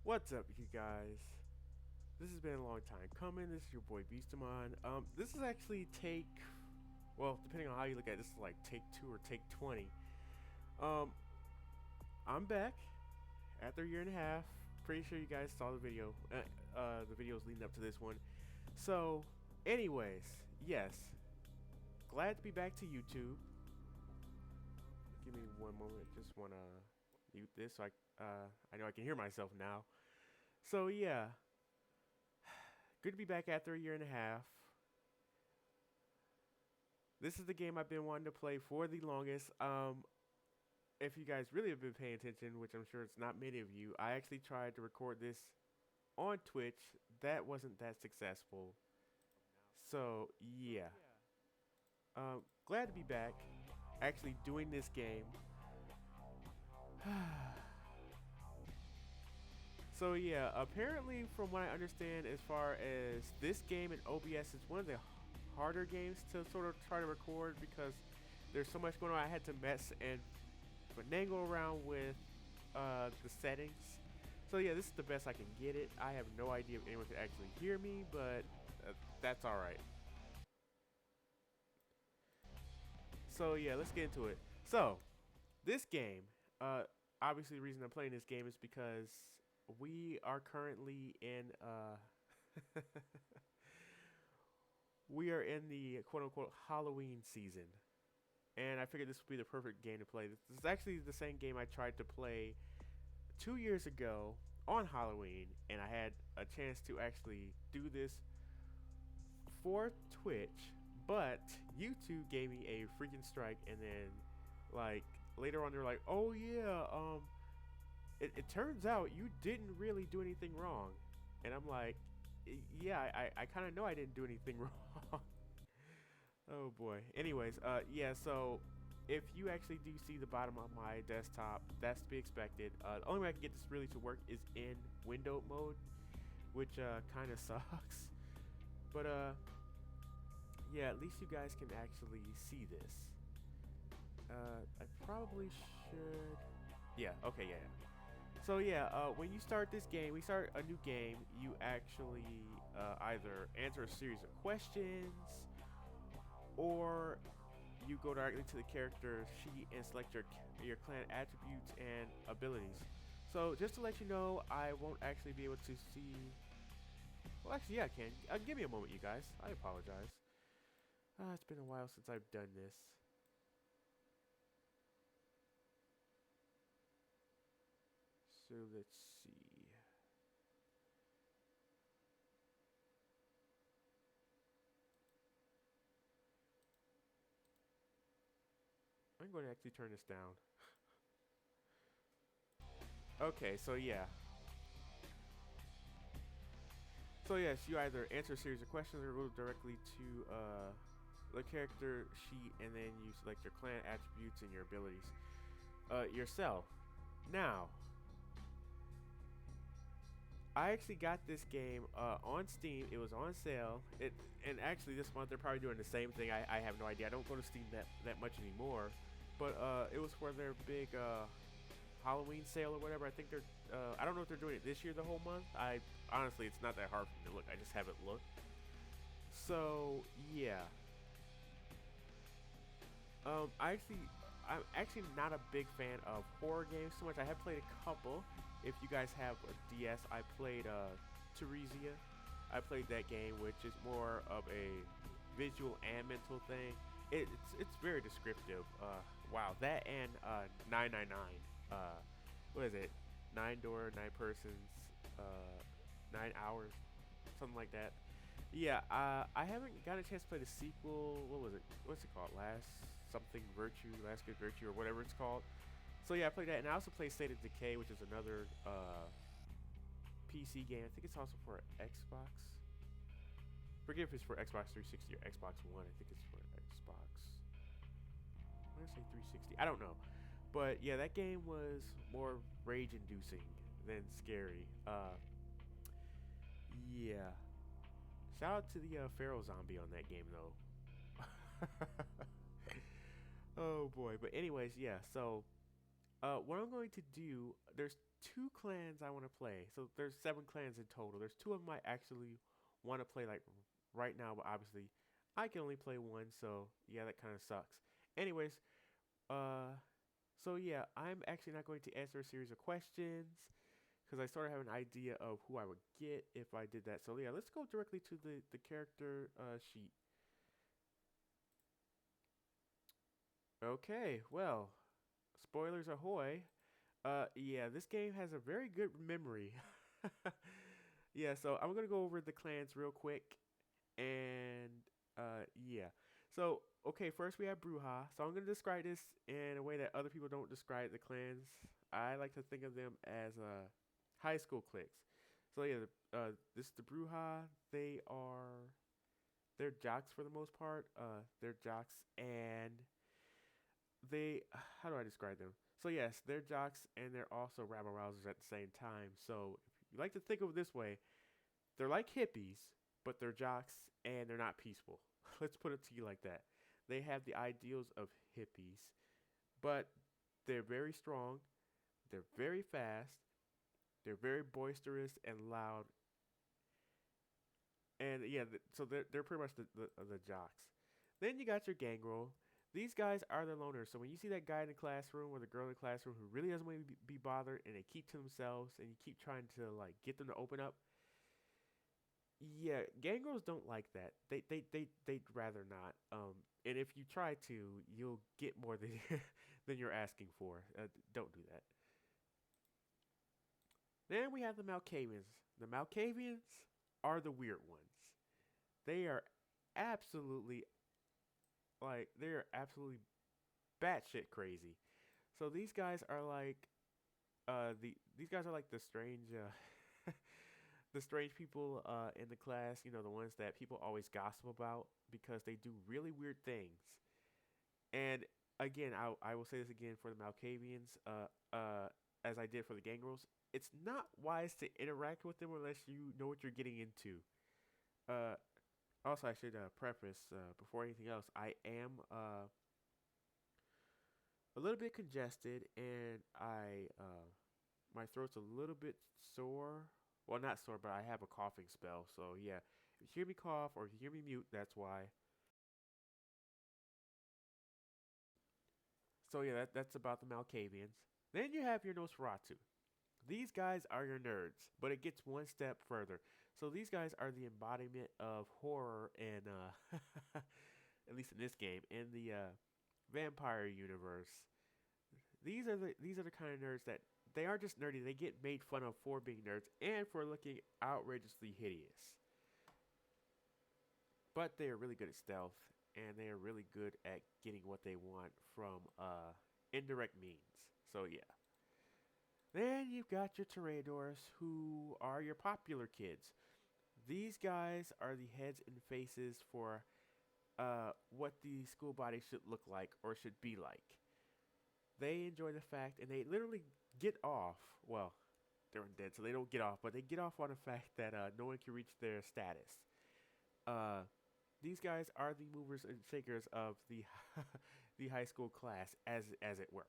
What's up, you guys? This has been a long time coming. This is your boy Beastamon. This is actually well, depending on how you look at it, this is like take 2 or take 20. Um, I'm back after a year and a half. Pretty sure you guys saw the videos leading up to this one. So, anyways, yes, glad to be back to YouTube. Give me one moment. Just wanna mute this so I know I can hear myself now. So yeah, good to be back after a year and a half. This is the game I've been wanting to play for the longest. If you guys really have been paying attention, which I'm sure it's not many of you, I actually tried to record this on Twitch. That wasn't that successful. So yeah, glad to be back, actually doing this game. So yeah, apparently from what I understand, as far as this game in OBS is one of the harder games to sort of try to record because there's so much going on. I had to mess and finagle around with the settings. So yeah, this is the best I can get it. I have no idea if anyone can actually hear me, but that's all right. So yeah, let's get into it. So this game, obviously the reason I'm playing this game is because we are currently in we are in the quote unquote Halloween season. And I figured this would be the perfect game to play. This is actually the same game I tried to play 2 years ago on Halloween, and I had a chance to actually do this for Twitch, but YouTube gave me a freaking strike, and then like later on they're like, oh yeah, it turns out you didn't really do anything wrong. And I'm like, yeah, I kind of know I didn't do anything wrong. Oh boy. Anyways, yeah, so if you actually do see the bottom of my desktop, that's to be expected. The only way I can get this really to work is in window mode, which kind of sucks. But yeah, at least you guys can actually see this. I probably should. Yeah, okay, yeah. So yeah, when you start this game, we start a new game, you actually either answer a series of questions, or you go directly to the character sheet and select your clan attributes and abilities. So just to let you know, I won't actually be able to see. Well, actually, yeah, I can. Give me a moment, you guys. I apologize. It's been a while since I've done this. So let's see. I'm going to actually turn this down. Okay, so yeah. So yes, you either answer a series of questions or go directly to the character sheet, and then you select your clan attributes and your abilities yourself. Now, I actually got this game on Steam. It was on sale. And actually this month they're probably doing the same thing. I have no idea. I don't go to Steam that much anymore. But it was for their big Halloween sale or whatever. I think they're I don't know if they're doing it this year the whole month. I honestly, it's not that hard for me to look. I just haven't looked. So yeah. I'm actually not a big fan of horror games so much. I have played a couple. If you guys have a DS, I played Teresia. I played that game, which is more of a visual and mental thing. It's very descriptive. Wow, that and 999. What is it? 9 door, 9 persons, 9 hours, something like that. Yeah, I haven't got a chance to play the sequel. What was it? What's it called? Last Good Virtue, or whatever it's called. So yeah, I played that, and I also played State of Decay, which is another PC game. I think it's also for Xbox. Forget if it's for Xbox 360 or Xbox One. I think it's for Xbox. I want to say 360. I don't know, but yeah, that game was more rage-inducing than scary. Yeah. Shout out to the Pharaoh zombie on that game though. Oh boy. But anyways, yeah. So What I'm going to do, there's two clans I want to play. So there's 7 clans in total. There's two of them I actually want to play like right now, but obviously I can only play one. So yeah, that kind of sucks. Anyways, uh, so yeah, I'm actually not going to answer a series of questions because I sort of have an idea of who I would get if I did that. So yeah, let's go directly to the character sheet. Okay, well, spoilers ahoy. Yeah, this game has a very good memory. Yeah, so I'm gonna go over the clans real quick, and yeah. So okay, first we have Bruja. So I'm gonna describe this in a way that other people don't describe the clans. I like to think of them as high school cliques. So yeah, this is the Bruja. They're jocks for the most part. They're jocks, and they how do I describe them? So yes, they're jocks and they're also rabble rousers at the same time. So if you like to think of it this way, they're like hippies, but they're jocks and they're not peaceful. Let's put it to you like that. They have the ideals of hippies, but they're very strong, they're very fast, they're very boisterous and loud, and yeah, so they're pretty much the jocks. Then you got your gangrel. These guys are the loners. So when you see that guy in the classroom or the girl in the classroom who really doesn't want to be bothered and they keep to themselves and you keep trying to like get them to open up, yeah, gangrels don't like that. They'd rather not. And if you try to, you'll get more than than you're asking for. Don't do that. Then we have the Malkavians. The Malkavians are the weird ones. They are absolutely they're absolutely batshit crazy. So these guys are like these guys are like the strange the strange people in the class. You know, the ones that people always gossip about because they do really weird things. And again, I will say this again for the Malkavians, as I did for the Gangrels. It's not wise to interact with them unless you know what you're getting into. Uh, Also, I should preface before anything else, I am a little bit congested and I my throat's a little bit sore. Well, not sore, but I have a coughing spell. So yeah, if you hear me cough or if you hear me mute, that's why. So yeah, that's about the Malkavians. Then you have your Nosferatu. These guys are your nerds, but it gets one step further. So these guys are the embodiment of horror and at least in this game, in the vampire universe. These are the kind of nerds that they aren't just nerdy, they get made fun of for being nerds and for looking outrageously hideous. But they are really good at stealth and they are really good at getting what they want from indirect means. So yeah. Then you've got your Toreadors who are your popular kids. These guys are the heads and faces for what the school body should look like or should be like. They enjoy the fact, and they literally get off. Well, they're undead, so they don't get off, but they get off on the fact that no one can reach their status. Uh, these guys are the movers and shakers of the the high school class, as it were.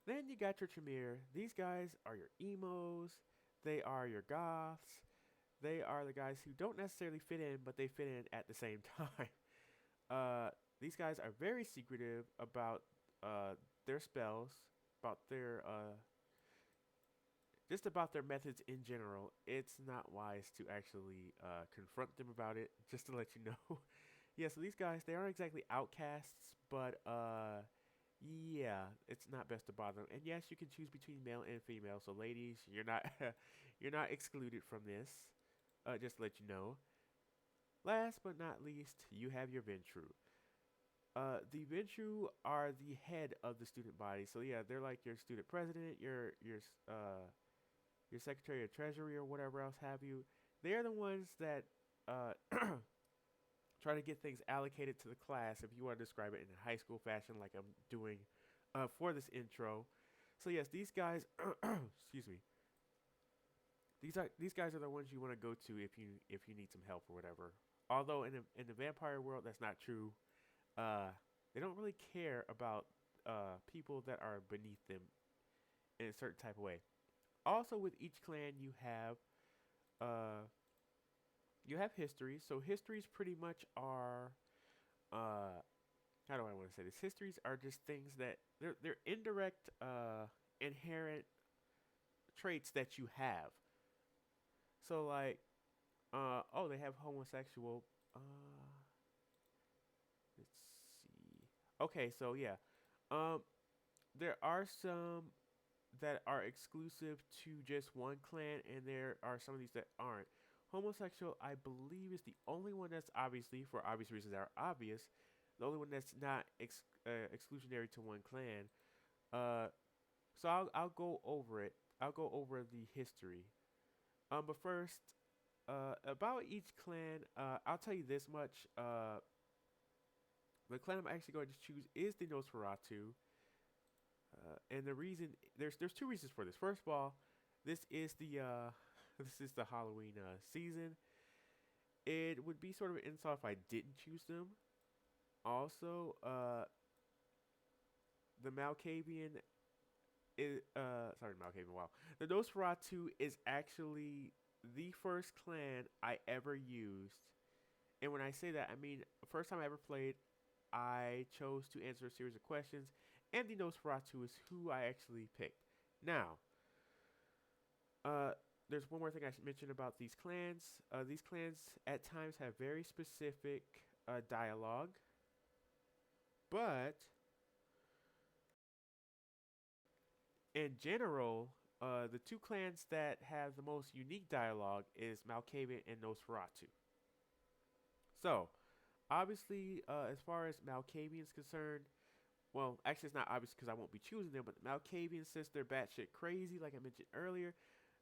Then you got your Tremere. These guys are your emos. They are your goths. They are the guys who don't necessarily fit in, but they fit in at the same time. Uh, these guys are very secretive about their spells, about their just about their methods in general. It's not wise to actually confront them about it. Just to let you know. Yeah, so these guys they aren't exactly outcasts, but yeah, it's not best to bother them. And yes, you can choose between male and female. So ladies, you're not you're not excluded from this. Just to let you know. Last but not least, you have your Ventru. The Ventru are the head of the student body. So yeah, they're like your student president, your secretary of treasury or whatever else have you. They're the ones that uh, try to get things allocated to the class. If you want to describe it in a high school fashion, like I'm doing for this intro. So yes, these guys, excuse me. These guys are the ones you want to go to if you need some help or whatever. Although in the vampire world that's not true. They don't really care about people that are beneath them in a certain type of way. Also, with each clan, uh, you have histories. So histories pretty much are how do I want to say this? Histories are just things that they're indirect inherent traits that you have. So like oh, they have homosexual. Let's see. Okay, so yeah. Um there are some that are exclusive to just one clan, and there are some of these that aren't. Homosexual, I believe, is the only one that's obviously, for obvious reasons that are obvious, the only one that's not exclusionary to one clan. Uh, so I'll go over it. I'll go over the history. But first, about each clan, I'll tell you this much. The clan I'm actually going to choose is the Nosferatu. And the reason there's two reasons for this. First of all, this is the this is the Halloween season. It would be sort of an insult if I didn't choose them. Also, the Malkavian is sorry Malkavian. Wow, the Nosferatu is actually the first clan I ever used. And when I say that, I mean the first time I ever played, I chose to answer a series of questions, and the Nosferatu is who I actually picked. Now, uh, there's one more thing I should mention about these clans. These clans at times have very specific dialogue, but in general, the two clans that have the most unique dialogue is Malkavian and Nosferatu. So, obviously, as far as Malkavian is concerned, well, actually, it's not obvious because I won't be choosing them, but the Malkavians, since they're batshit crazy, like I mentioned earlier,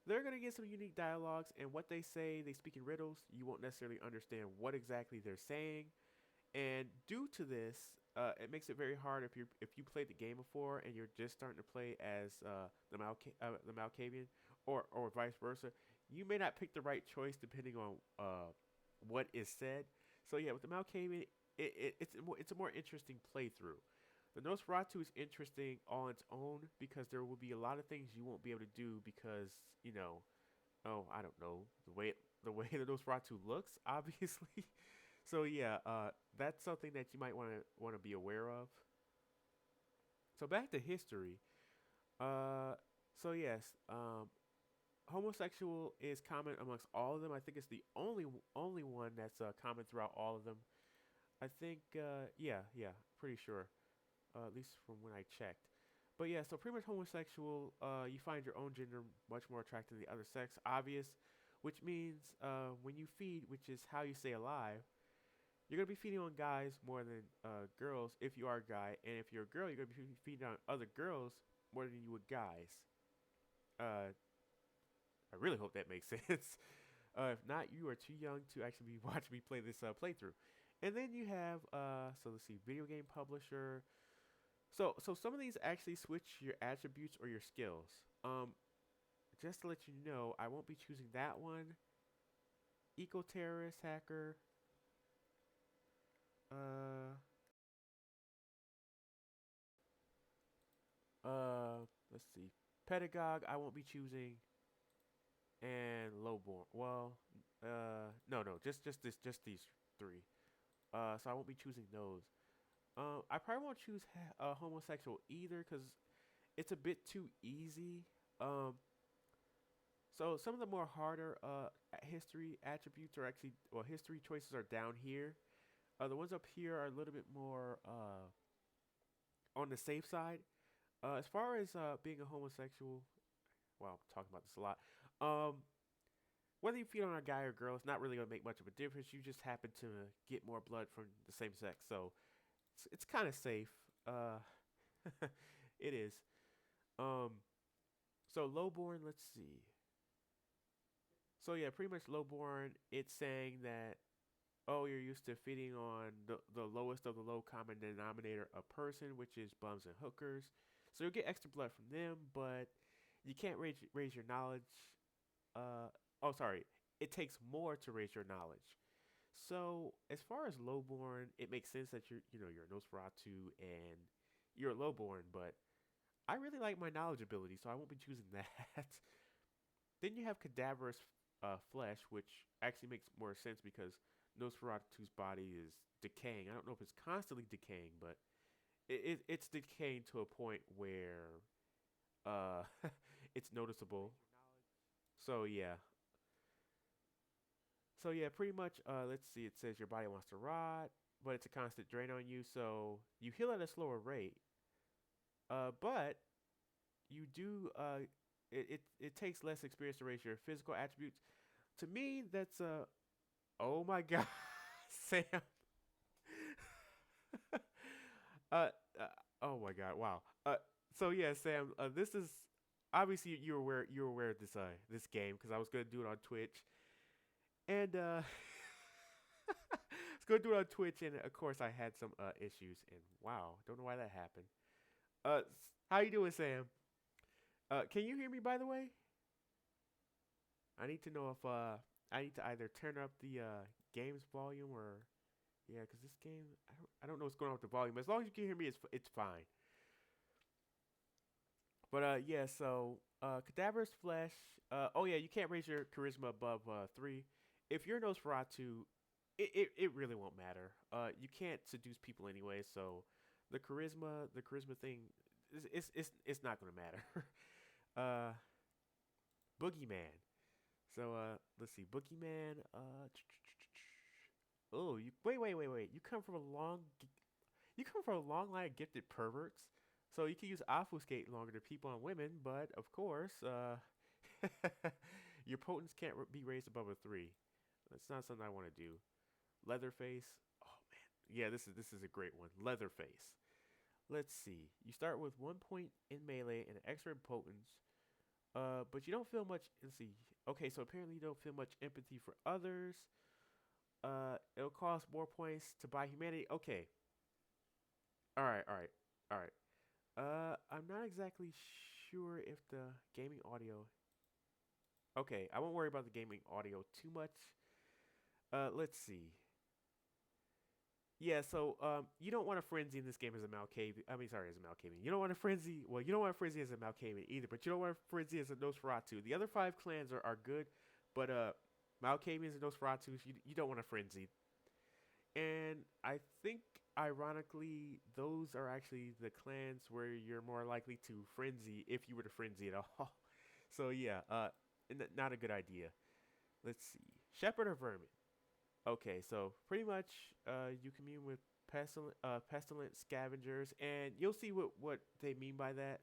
they're going to get some unique dialogues, and what they say, they speak in riddles. You won't necessarily understand what exactly they're saying. And due to this, it makes it very hard if you played the game before and you're just starting to play as the Malkavian, or vice versa. You may not pick the right choice depending on what is said. So yeah, with the Malkavian, it's a more interesting playthrough. The Nosferatu is interesting on its own because there will be a lot of things you won't be able to do because oh, I don't know, the way the Nosferatu looks, obviously. So yeah, that's something that you might want to be aware of. So back to history. Uh, so yes, homosexual is common amongst all of them. I think it's the only one that's common throughout all of them. I think yeah, pretty sure. At least from when I checked. But yeah, so pretty much homosexual. You find your own gender much more attractive than the other sex, obvious, which means when you feed, which is how you stay alive, you're gonna be feeding on guys more than girls if you are a guy, and if you're a girl, you're gonna be feeding on other girls more than you would guys. Uh, I really hope that makes sense. If not, you are too young to actually be watching me play this playthrough. And then you have so let's see, video game publisher. So some of these actually switch your attributes or your skills. Just to let you know, I won't be choosing that one. Eco terrorist hacker. Uh, let's see. Pedagogue, I won't be choosing, and lowborn. Well, no, just these three. So I won't be choosing those. I probably won't choose homosexual either because it's a bit too easy. Um, so some of the more harder history attributes are actually, well, history choices are down here. The ones up here are a little bit more on the safe side. As far as being a homosexual, well, I'm talking about this a lot. Um, whether you feed on a guy or girl, it's not really gonna make much of a difference. You just happen to get more blood from the same sex, so it's kind of safe. Uh, it is. Um, so lowborn. Let's see. So yeah, pretty much lowborn. It's saying that oh, you're used to feeding on the lowest of the low common denominator, a person, which is bums and hookers. So you'll get extra blood from them, but you can't raise your knowledge. Oh, sorry. It takes more to raise your knowledge. So as far as lowborn, it makes sense that you're a Nosferatu and you're a lowborn, but I really like my knowledge ability, so I won't be choosing that. Then you have cadaverous flesh, which actually makes more sense because Nosferatu's body is decaying. I don't know if it's constantly decaying, but it's decaying to a point where uh, it's noticeable. So yeah, pretty much. Let's see. It says your body wants to rot, but it's a constant drain on you. So you heal at a slower rate. But you do. It takes less experience to raise your physical attributes. To me, that's a. Oh my God, Sam. uh, uh, oh my God, wow. So yeah, Sam. This is obviously you're aware of this game because I was gonna do it on Twitch, and I was gonna do it on Twitch, and of course I had some issues, and wow, don't know why that happened. How you doing, Sam? Can you hear me by the way? I need to know if I need to either turn up the game's volume or yeah, because this game I don't know what's going on with the volume. As long as you can hear me, it's fine. But yeah, so cadaverous flesh. Oh yeah, you can't raise your charisma above 3. If you're Nosferatu, it really won't matter. You can't seduce people anyway, so the charisma thing, it's not gonna matter. uh, Boogeyman. So let's see, Boogeyman. Oh, you wait. You come from a long line of gifted perverts. So you can use obfuscate longer to people and women, but of course, your potence can't be raised above a 3. That's not something I want to do. Leatherface. Oh man, yeah, this is a great one. Leatherface. Let's see. You start with 1 point in melee and an extra in potence. But you don't feel much. Let's see. Okay, so apparently you don't feel much empathy for others. It'll cost more points to buy humanity. Okay. All right. I'm not exactly sure if the gaming audio. Okay, I won't worry about the gaming audio too much. Let's see. Yeah, so you don't want a frenzy in this game as a Malkavian. I mean, sorry, as a Malkavian. You don't want a frenzy. Well, you don't want a frenzy as a Malkavian either, but you don't want a frenzy as a Nosferatu. The other 5 clans are good, but Malkavians and Nosferatus, you don't want a frenzy. And I think, ironically, those are actually the clans where you're more likely to frenzy if you were to frenzy at all. So yeah, not a good idea. Let's see, Shepherd or Vermin. Okay, so pretty much you commune with pestilent scavengers, and you'll see what they mean by that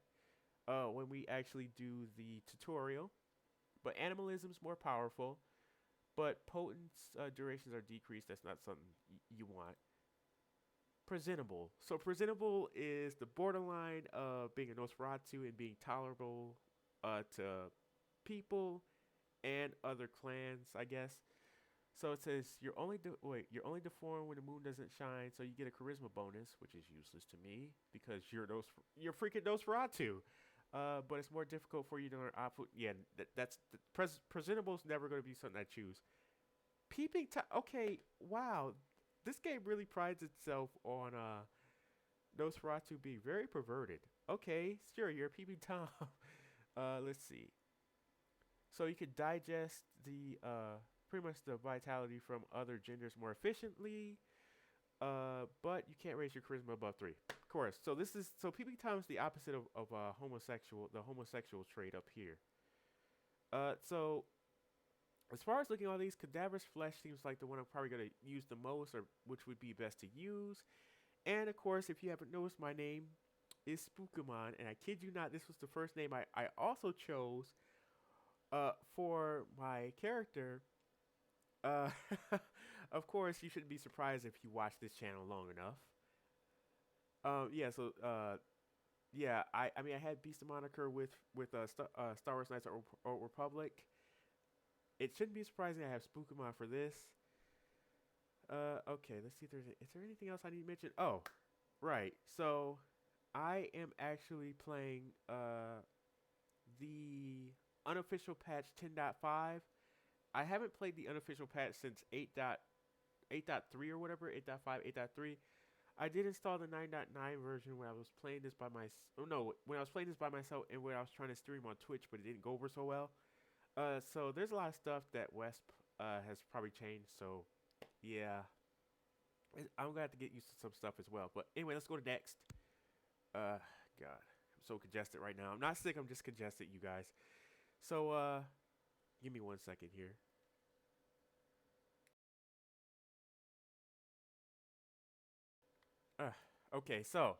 when we actually do the tutorial. But animalism's more powerful, but potence durations are decreased. That's not something you want. Presentable. So presentable is the borderline of being a Nosferatu and being tolerable to people and other clans, I guess. So it says you're only deformed when the moon doesn't shine, so you get a charisma bonus, which is useless to me because you're freaking Nosferatu. But it's more difficult for you to learn output. Yeah, presentable is never going to be something I choose. Peeping Tom. Okay, wow, this game really prides itself on Nosferatu being very perverted. Okay, sure, you're a peeping Tom. Let's see. So you can digest the pretty much the vitality from other genders more efficiently. But you can't raise your charisma above 3. Of course. So peeping Tom is the opposite of homosexual, the homosexual trait up here. So as far as looking at all these, cadaverous flesh seems like the one I'm probably gonna use the most, or which would be best to use. And of course, if you haven't noticed, my name is Spookumon, and I kid you not, this was the first name I also chose for my character. Uh, of course, you shouldn't be surprised if you watch this channel long enough. Yeah, so yeah, I mean, I had Beast of Moniker with Star Wars Knights of Old Republic. It shouldn't be surprising I have Spookumon for this. Okay, let's see if is there anything else I need to mention? Oh, right. So I am actually playing the unofficial patch 10.5. I haven't played the unofficial patch since 8.3 or whatever, 8.5, 8.3. I did install the 9.9 version when I was playing this by my. Oh no, when I was playing this by myself and when I was trying to stream on Twitch, but it didn't go over so well. So there's a lot of stuff that Wesp has probably changed. So yeah, I'm gonna have to get used to some stuff as well. But anyway, let's go to next. God, I'm so congested right now. I'm not sick. I'm just congested, you guys. So give me 1 second here. Uh, okay, so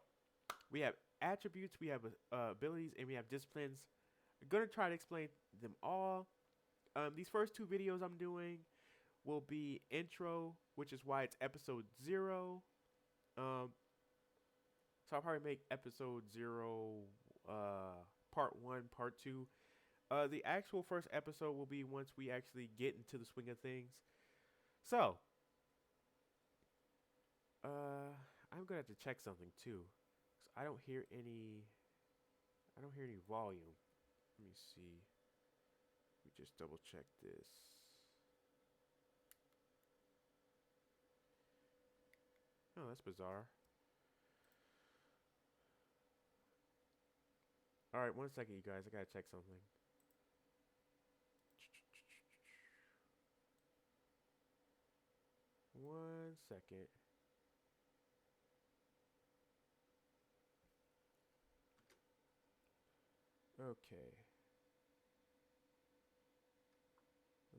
we have attributes, we have abilities, and we have disciplines. I'm gonna try to explain them all. These first two videos I'm doing will be intro, which is why it's episode 0. Um, so I'll probably make episode 0, part 1, part 2. The actual first episode will be once we actually get into the swing of things. So, I'm gonna have to check something too. 'Cause I don't hear any. I don't hear any volume. Let me see. Let me just double check this. Oh, that's bizarre. All right, 1 second, you guys. I gotta check something. One second. Okay.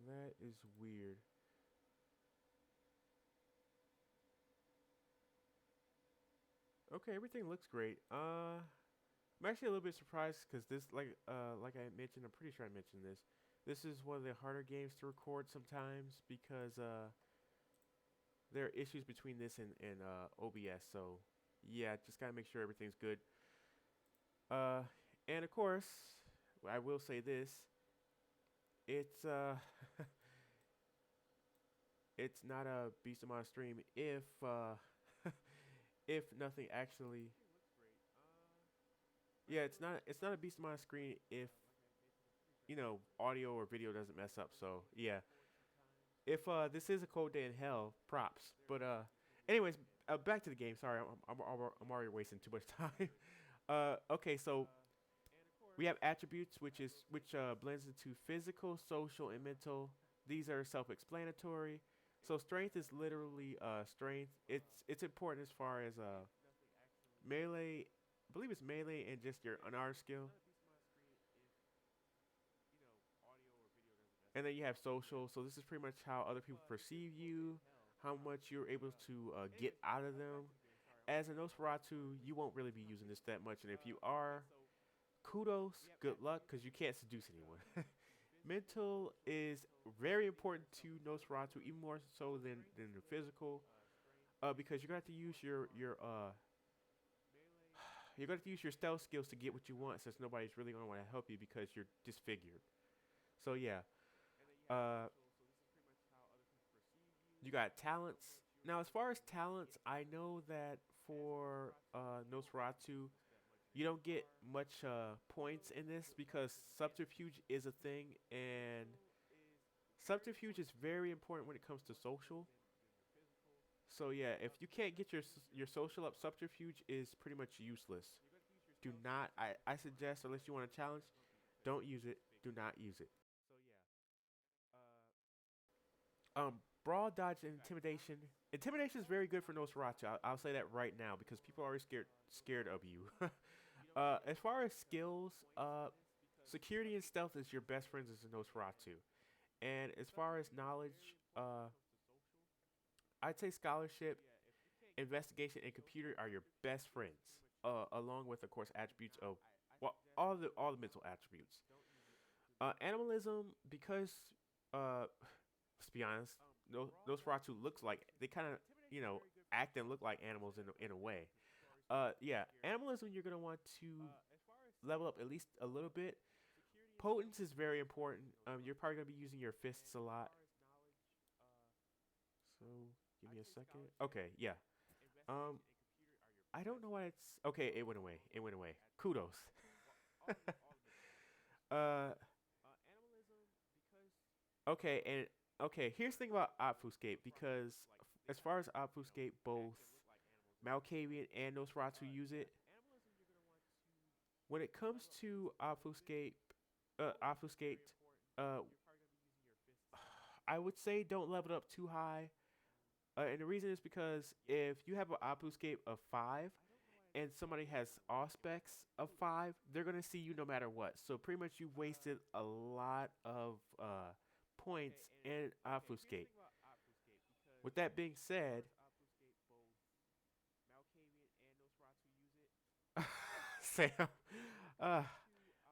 That is weird. Okay, everything looks great. I'm actually a little bit surprised because this, like I mentioned, I'm pretty sure I mentioned this. This is one of the harder games to record sometimes because there are issues between this and OBS. So yeah, just gotta make sure everything's good. Uh, and of course, I will say this: it's it's not a beast of my stream if if nothing actually. Yeah, it's not a beast of my screen if audio or video doesn't mess up. So yeah, if this is a cold day in hell, props. But anyways, back to the game. Sorry, I'm already wasting too much time. Okay, so we have attributes, which blends into physical, social, and mental. These are self-explanatory. So strength is literally strength. It's important as far as melee. I believe it's melee and just your unarmed skill. And then you have social. So this is pretty much how other people perceive you, how much you're able to get out of them. As a Nosferatu, you won't really be using this that much, and if you are, kudos, good luck, because you can't seduce anyone. Mental is very important to Nosferatu, even more so than the physical, because you're gonna have to use your you're gonna have to use your stealth skills to get what you want, since nobody's really gonna want to help you because you're disfigured. So yeah, uh, you got talents. Now, as far as talents, I know that for Nosferatu, you don't get much points in this because subterfuge is a thing, and subterfuge is very important when it comes to social. So yeah, if you can't get your social up, subterfuge is pretty much useless. Do not. I suggest, unless you want a challenge, don't use it. Do not use it. Brawl, dodge, and intimidation. Intimidation is very good for Nosferatu. I'll say that right now because people are already scared of you. As far as skills, security and stealth is your best friends as a Nosferatu. And as far as knowledge, I'd say scholarship, investigation, and computer are your best friends. Along with, of course, attributes of all the mental attributes. Animalism, because let's be honest, Nosferatu looks like they kind of act and look like animals in a way. Yeah, animalism you're gonna want to level up at least a little bit. Potence is very important. You're probably gonna be using your fists a lot. So give me a second. Okay, yeah. Um, I don't know why it's okay. It went away. It went away. Kudos. uh, okay, and okay. Here's the thing about obfuscate because as far as obfuscate, both Malkavian and Nosferatu use it. When it comes to obfuscate, uh, I would say don't level it up too high. And the reason is because if you have an obfuscate of 5 and somebody has auspex of 5, they're gonna see you no matter what. So pretty much you've wasted a lot of points in obfuscate. With that being said, Sam, uh,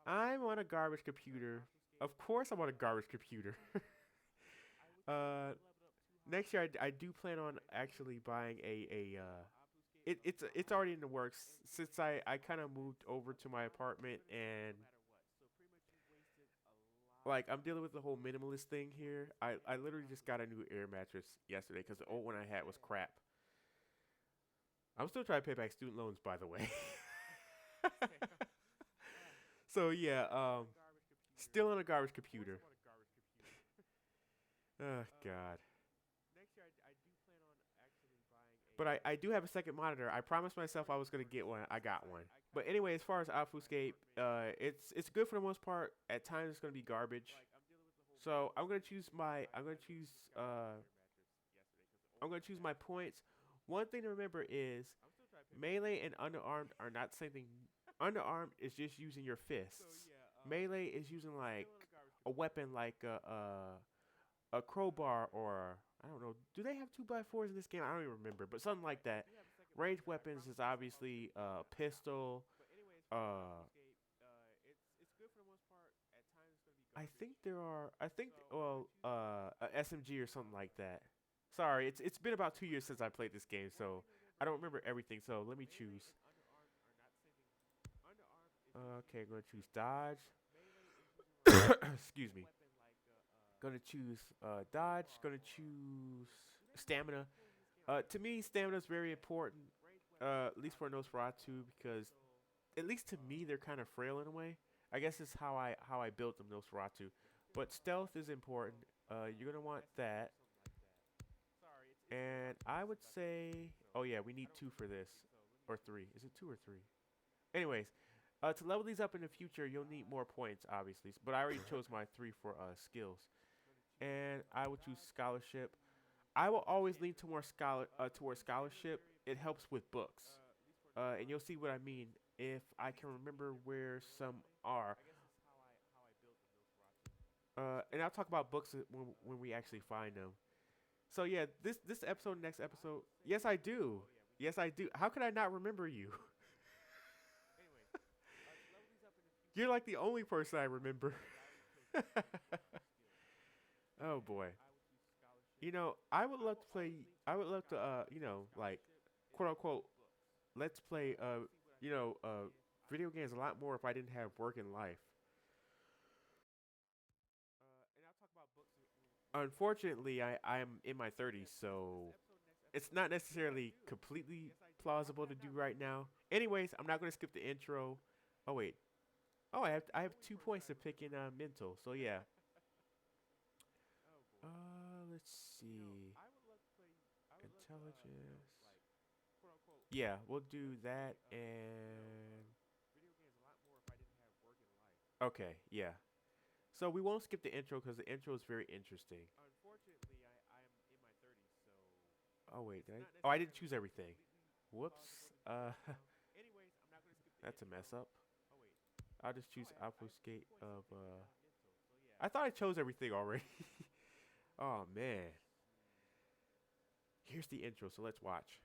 I'm on a garbage computer. Of course, I'm on a garbage computer. uh, Next year, I do plan on actually buying it's already in the works since I kind of moved over to my apartment and like I'm dealing with the whole minimalist thing here. I literally just got a new air mattress yesterday because the old one I had was crap. I'm still trying to pay back student loans, by the way. So yeah, still on a garbage computer. Oh God. But I do have a second monitor. I promised myself I was gonna get one. I got one. But anyway, as far as obfuscate, it's good for the most part. At times it's gonna be garbage. So I'm gonna choose my points. One thing to remember is melee and underarmed are not the same thing. Underarmed is just using your fists. Melee is using like a weapon like a crowbar or I don't know. Do they have 2x4s in this game? I don't even remember, but something like that. Ranged weapons is obviously pistol. I think there are. I think a SMG or something like that. Sorry, it's been about 2 years since I played this game, so I don't remember everything. So let me choose. Okay, I'm gonna choose dodge. Excuse me. Gonna choose dodge. Gonna choose stamina. To me, stamina is very important. At least for Nosferatu, because at least to me, they're kind of frail in a way. I guess it's how I built them, Nosferatu. But stealth is important. You're gonna want that. And I would say, oh yeah, we need 2 for this, or 3. Is it 2 or 3? Anyways, to level these up in the future, you'll need more points, obviously. But I already chose my 3 for skills, and I would choose scholarship. I will always lean to more towards scholarship. It helps with books, and you'll see what I mean if I can remember where some are. And I'll talk about books when we actually find them. So yeah, this episode, next episode. Yes, I do. Yes, I do. How could I not remember you? You're like the only person I remember. Oh boy. I would love to play. I would love to, like, quote unquote, let's play, video games a lot more if I didn't have work in life. Unfortunately, I'm in my 30s, so it's not necessarily completely plausible to do right now. Anyways, I'm not gonna skip the intro. Oh wait. Oh, I have 2 points to pick in mental. So yeah. Let's see. Intelligence. Yeah, we'll do that and okay, yeah. So we won't skip the intro because the intro is very interesting. Oh wait, oh, I didn't choose everything. Whoops. That's a mess up. I'll just choose obfuscate of I thought I chose everything already. Oh man. Here's the intro, so let's watch.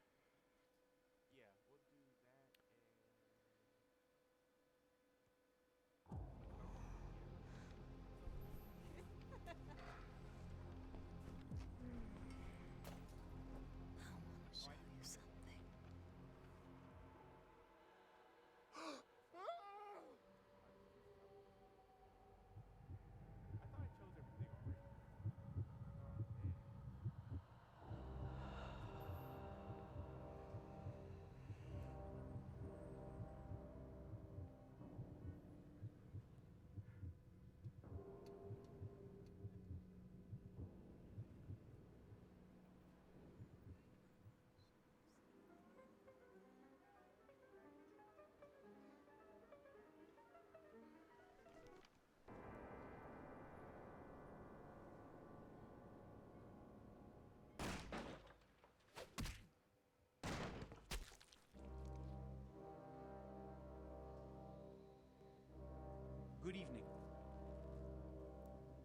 Good evening.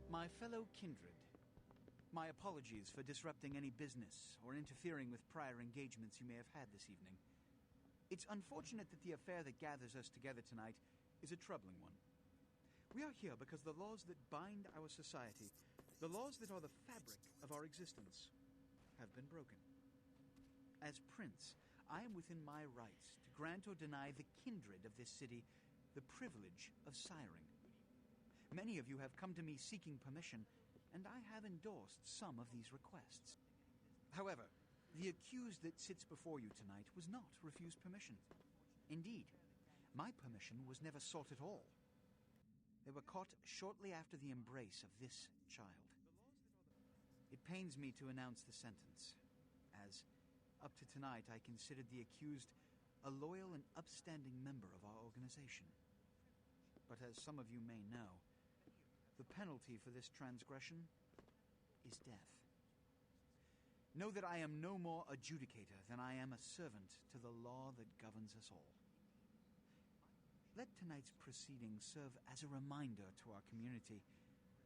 My fellow kindred, my apologies for disrupting any business or interfering with prior engagements you may have had this evening. It's unfortunate that the affair that gathers us together tonight is a troubling one. We are here because the laws that bind our society, the laws that are the fabric of our existence, have been broken. As Prince, I am within my rights to grant or deny the kindred of this city the privilege of siring. Many of you have come to me seeking permission, and I have endorsed some of these requests. However, the accused that sits before you tonight was not refused permission. Indeed, my permission was never sought at all. They were caught shortly after the embrace of this child. It pains me to announce the sentence, as up to tonight I considered the accused a loyal and upstanding member of our organization. But as some of you may know, the penalty for this transgression is death. Know that I am no more adjudicator than I am a servant to the law that governs us all. Let tonight's proceedings serve as a reminder to our community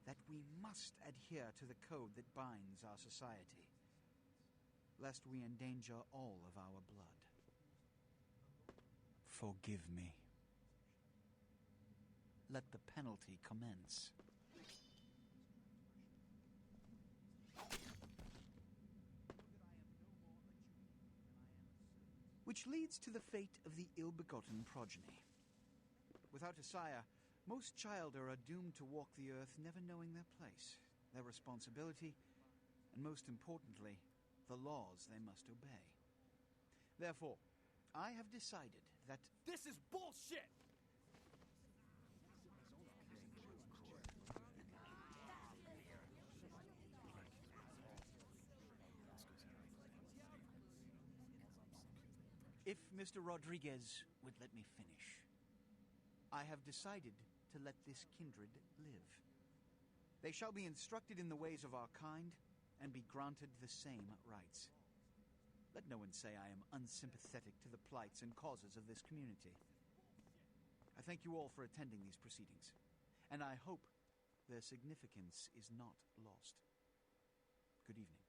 that we must adhere to the code that binds our society, lest we endanger all of our blood. Forgive me. Let the penalty commence. Which leads to the fate of the ill-begotten progeny. Without a sire, most childer are doomed to walk the earth never knowing their place, their responsibility, and most importantly, the laws they must obey. Therefore, I have decided that This is bullshit! if Mr. Rodriguez would let me finish, I have decided to let this kindred live. They shall be instructed in the ways of our kind and be granted the same rights. Let no one say I am unsympathetic to the plights and causes of this community. I thank you all for attending these proceedings, and I hope their significance is not lost. Good evening.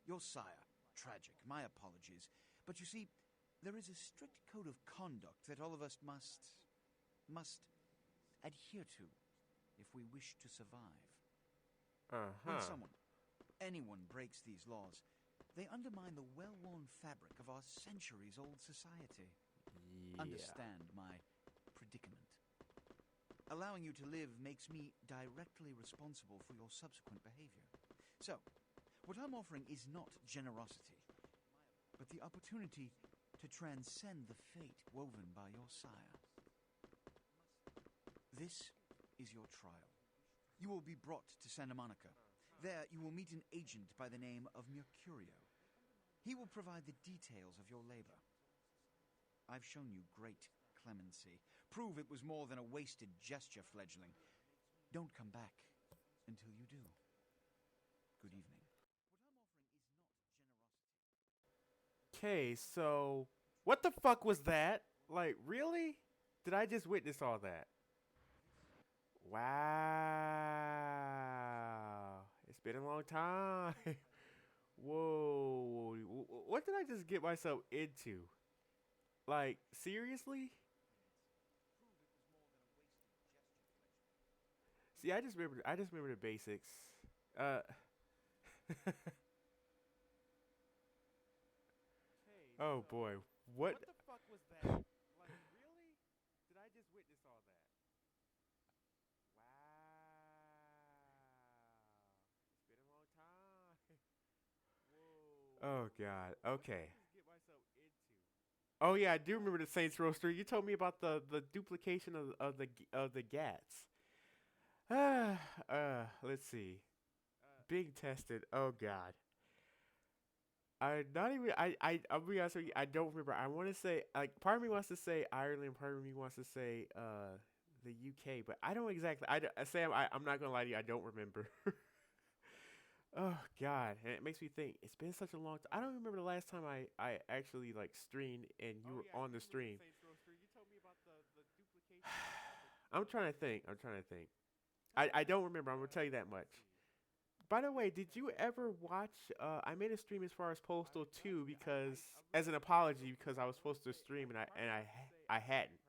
Your sire, tragic, my apologies. But you see, there is a strict code of conduct that all of us must adhere to if we wish to survive. When someone, anyone breaks these laws, they undermine the well-worn fabric of our centuries-old society. Yeah. Understand my predicament. Allowing you to live makes me directly responsible for your subsequent behavior. So, what I'm offering is not generosity, but the opportunity to transcend the fate woven by your sire. This is your trial. You will be brought to Santa Monica. There you will meet an agent by the name of Mercurio. He will provide the details of your labor. I've shown you great clemency. Prove it was more than a wasted gesture, fledgling. Don't come back until you do. Good evening. Okay, so what the fuck was that? Like, really? Did I just witness all that? Wow. It's been a long time. Whoa. What did I just get myself into? Like, seriously? See, I just remember the basics. Uh Oh boy. What the fuck was that? Like, really? Did I just witness all that? Wow. It's been a long time. Whoa. Oh god. Okay. What did I just get myself into? Oh yeah, I do remember the Saints Row story. You told me about the duplication of the Gats. Let's see. Being tested. Oh god. I not even I'll be honest with you. I don't remember. I want to say like part of me wants to say Ireland. Part of me wants to say the UK, but I don't exactly. Sam, I'm not gonna lie to you. I don't remember. Oh God, and it makes me think. It's been such a long time. I don't remember the last time I actually like streamed and you were on the stream. You told me about the duplication. I'm trying to think. I'm trying to think. I don't remember. I'm gonna tell you that much. By the way, did you ever watch? I made a stream as far as Postal 2 because, as an apology, because I was supposed to stream and I hadn't.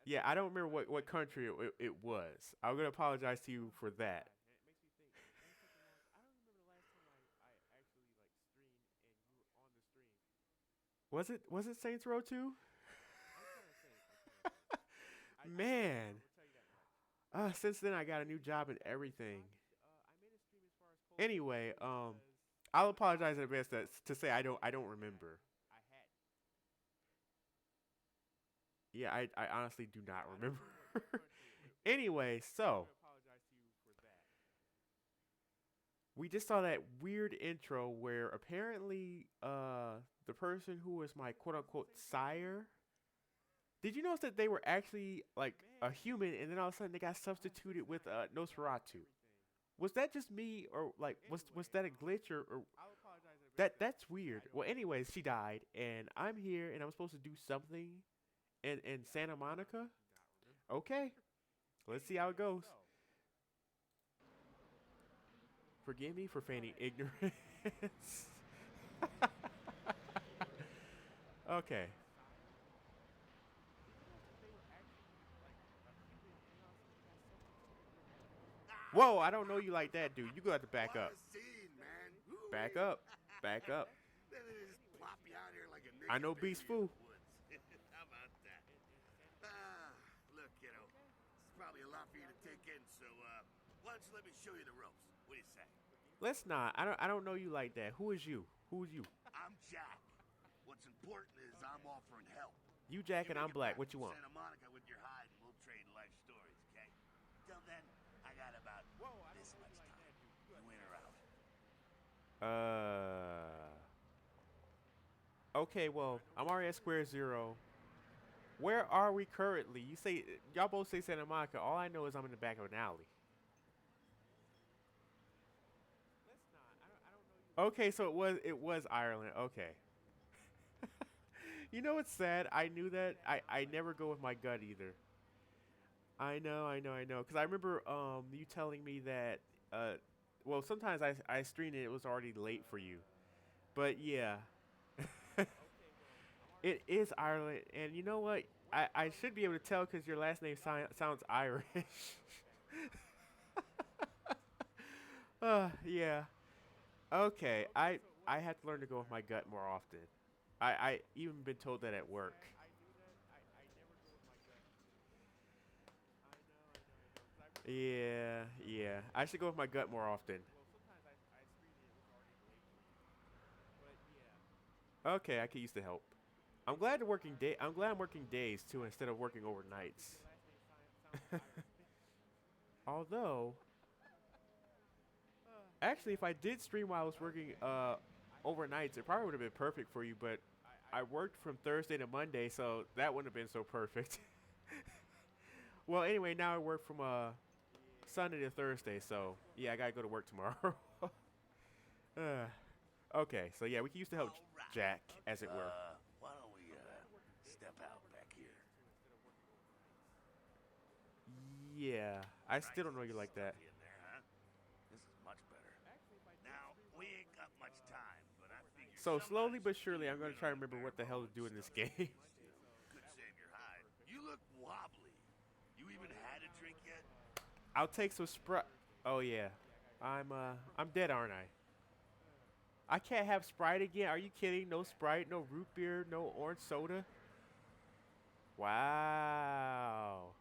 Yeah, I don't remember what country it was. I'm gonna apologize to you for that. Was it Saints Row 2? Man, since then I got a new job and everything. Anyway, I'll apologize in advance to say I don't remember. Yeah, I honestly do not remember. Anyway, so we just saw that weird intro where apparently the person who was my quote unquote sire. Did you notice that they were actually like a human and then all of a sudden they got substituted with Nosferatu? Was that just me or like was that a glitch or that's weird. Well, anyways, she died and I'm here and I'm supposed to do something in Santa Monica. Okay, let's see how it goes. Forgive me for feigning ignorance. Okay. Whoa, I don't know you like that, dude. You gonna have to back What up. a scene, man. Back up. Back up. Then they just plop you out here like a I naked know baby Beast in Foo. the woods. How about that? Look, kiddo, it's probably a lot for you to take in, so why don't you let me show you the ropes? What do you say? Let's not. I don't know you like that. Who is you? Who's you? I'm Jack. What's important is I'm offering help. You Jack You and make I'm it Black. back What you from want? Santa Monica with your hide, and we'll trade life stories, okay? Till then, I got about this much time. You in or out? Okay, well, I'm already at square zero. Where are we currently? You say y'all both say Santa Monica. All I know is I'm in the back of an alley. Okay, so it was Ireland. Okay. You know what's sad? I knew that. I never go with my gut either. I know, I know, I know. Cause I remember you telling me that well sometimes I streamed it. It was already late for you. But yeah, it is Ireland, and you know what? I should be able to tell because your last name sounds Irish. Yeah. Okay. I have to learn to go with my gut more often. I even been told that at work. Yeah, yeah. I should go with my gut more often. Okay, I could use the help. I'm glad I'm working days too instead of working overnights. Although, actually, if I did stream while I was working overnights, it probably would have been perfect for you. But I worked from Thursday to Monday, so that wouldn't have been so perfect. Well, anyway, now I work from Sunday to Thursday, so yeah, I gotta go to work tomorrow. Okay, so yeah, we can use the help, All right. Jack, as it were. Why don't we step out back here? Yeah, I still don't know you like that. In there, huh? This is much better. Now we ain't got much time, but I figure. So slowly but surely, I'm gonna try to remember what the hell to do in this game. Could save your hide. You look wobbly. You even had a drink yet? I'll take some Sprite. Oh yeah, I'm dead, aren't I? I can't have Sprite again. Are you kidding? No Sprite, no root beer, no orange soda. Wow.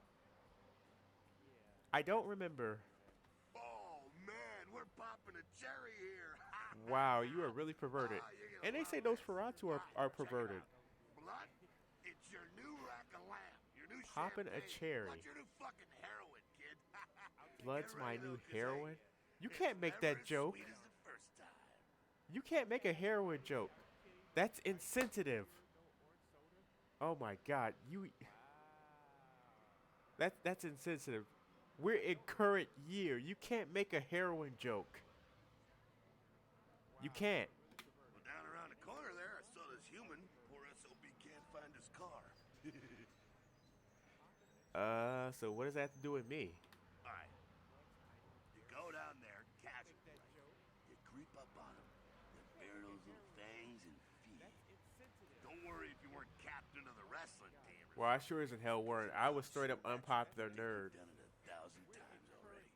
I don't remember. Oh man, we're popping a cherry here. Wow, you are really perverted. You're And gonna they love say those this. Ferratu are Check it perverted. out. Blood, it's your new rack of lamb. Your new Popping a champagne. cherry. What's your new fucking heroin, kid? Blood's Get my ready, new though, 'cause, hey, heroin. You can't make Never that as joke. sweet as the first time. You can't make a heroin joke. That's insensitive. Oh my God, that's insensitive. We're in current year. You can't make a heroin joke. You can't. Well, down around the corner there, I saw this human. Poor SOB can't find his car. So what does that have to do with me? Alright. You go down there, casually. You creep up on him. You bare those little fangs and feed. Don't worry if you weren't captain of the wrestling team. Well, I sure as in hell weren't. I was straight up unpopular nerd. You've done it 1,000 times already.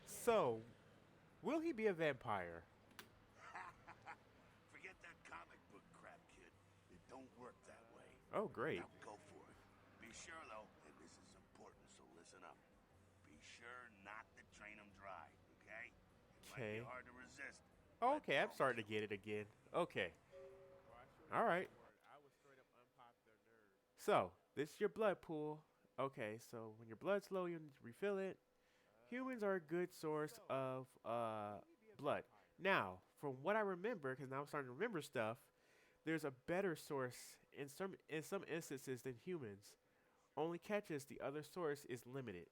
So, will he be a vampire? Forget that comic book crap, kid. It don't work that way. Oh, great. Now go for it. Be sure, though, and this is important, so listen up. Be sure not to drain them dry, okay? It might Okay. be hard to resist. Okay, I'm starting to get it again. Okay. All right. So, this is your blood pool. Okay, so when your blood's low, you refill it. Humans are a good source of blood. Now, from what I remember, because now I'm starting to remember stuff, there's a better source in some instances than humans. Only catch is the other source is limited.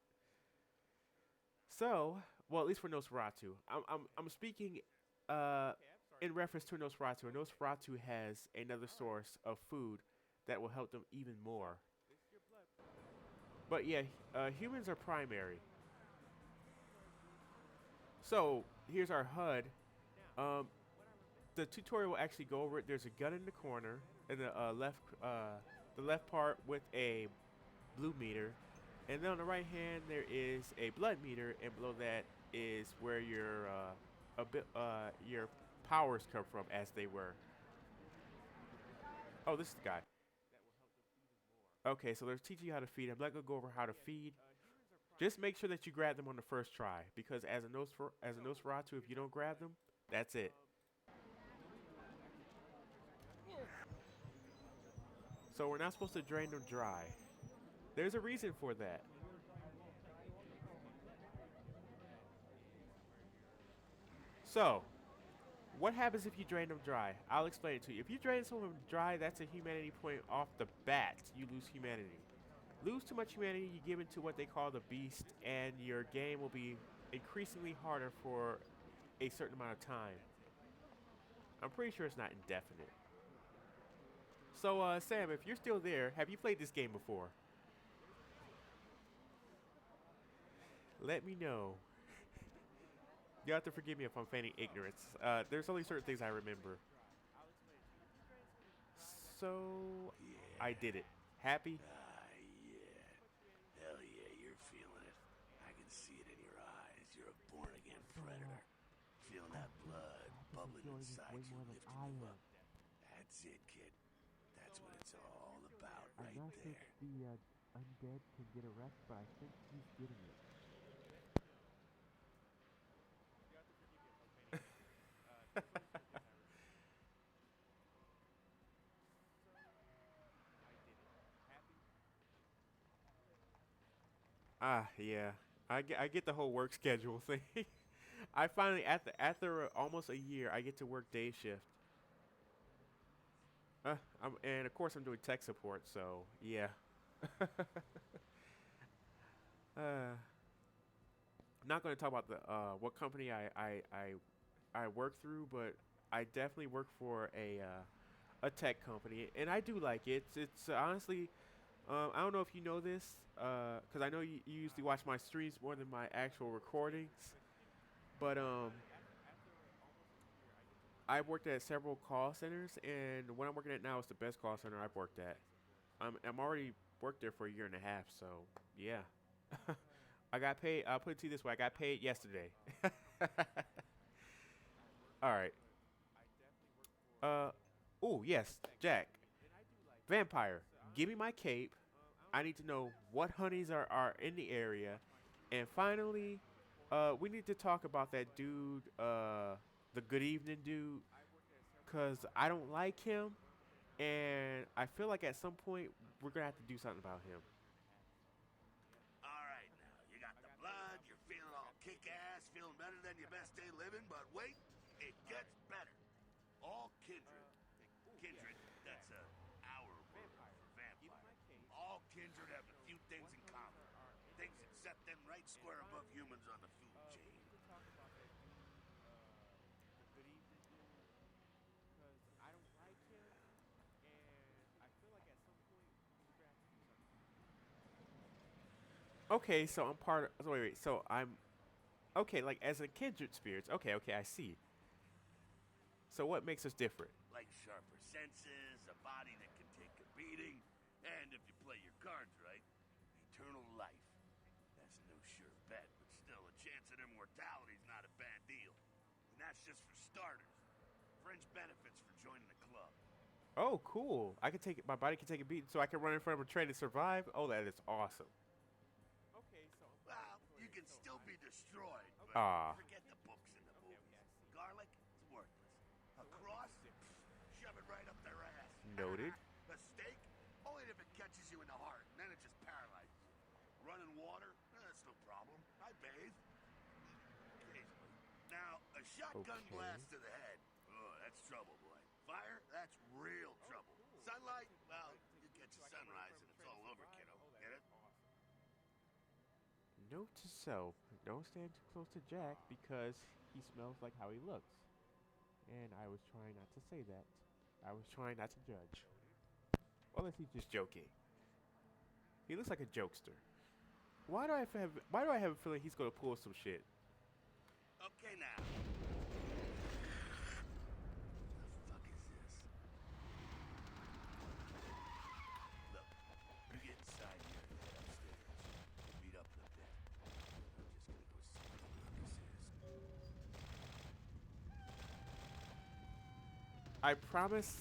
So, well, at least for Nosferatu, I'm speaking in reference to Nosferatu. Nosferatu has another source of food that will help them even more. But yeah, humans are primary. So here's our HUD. The tutorial will actually go over it. There's a gun in the corner, in the left part with a blue meter, and then on the right hand there is a blood meter, and below that is where your your powers come from, as they were. Oh, this is the guy. Okay, so they're teaching you how to feed. I'm not gonna go over how to feed. Just make sure that you grab them on the first try, because as a Nosferatu, if you don't grab them, that's it. So we're not supposed to drain them dry. There's a reason for that. So, what happens if you drain them dry? I'll explain it to you. If you drain someone dry, that's a humanity point off the bat. You lose humanity. Lose too much humanity, you give into what they call the beast, and your game will be increasingly harder for a certain amount of time. I'm pretty sure it's not indefinite. So, Sam, if you're still there, have you played this game before? Let me know. You have to forgive me if I'm feigning ignorance. There's only certain things I remember. So, I did it. Happy? Yeah. Hell yeah, you're feeling it. I can see it in your eyes. You're a born-again predator. Feeling that blood bubbling inside you, lifting you up. That's it, kid. That's what it's all about right there. The undead can get a rest, but I think he's getting it. Yeah. I get the whole work schedule thing. I finally, after almost a year, I get to work day shift. And of course I'm doing tech support, so yeah. Not going to talk about the what company I work through, but I definitely work for a tech company, and I do like it. It's honestly, I don't know if you know this, because I know you usually watch my streams more than my actual recordings, but I've worked at several call centers, and what I'm working at now is the best call center I've worked at. I'm already worked there for a year and a half, so yeah. I got paid. I'll put it to you this way: I got paid yesterday. All right. Oh yes, Jack. Vampire. Give me my cape. I need to know what honeys are in the area, and finally, we need to talk about that dude. The good evening dude, cause I don't like him, and I feel like at some point we're gonna have to do something about him. All right, Okay, so I'm part of. So wait. So I'm okay. Like as a kindred spirits. Okay, okay, I see. So what makes us different? Like sharper senses, a body that can take a beating, and if you play your cards right, eternal life. That's no sure bet, but still, a chance at immortality's not a bad deal. And that's just for starters. Fringe benefits for joining the club. Oh, cool. I can take it. My body can take a beat, so I can run in front of a train and survive. Oh, that is awesome. Okay, so Well, you can still be destroyed, but Ah, forget the books and the movies. Garlic, it's worthless. A cross, shove it right up their ass. noted. A stake, only if it catches you in the heart, and then it just paralyzes you. Running water, that's no problem. I bathe. Occasionally. Now, a shotgun Okay. blast to the head. Oh, that's trouble, boy. Fire, that's real trouble. Sunlight, well, you catch a sunrise and it's all over, kiddo. Get it? Note to self: don't stand too close to Jack because he smells like how he looks. And I was trying not to say that. I was trying not to judge. Unless he's just joking. He looks like a jokester. Why do I have a feeling he's gonna pull some shit? Okay, now. The fuck is this? Look, you get inside here and head upstairs. Meet up in a bit. I'm just gonna go see what the ruckus is. I promise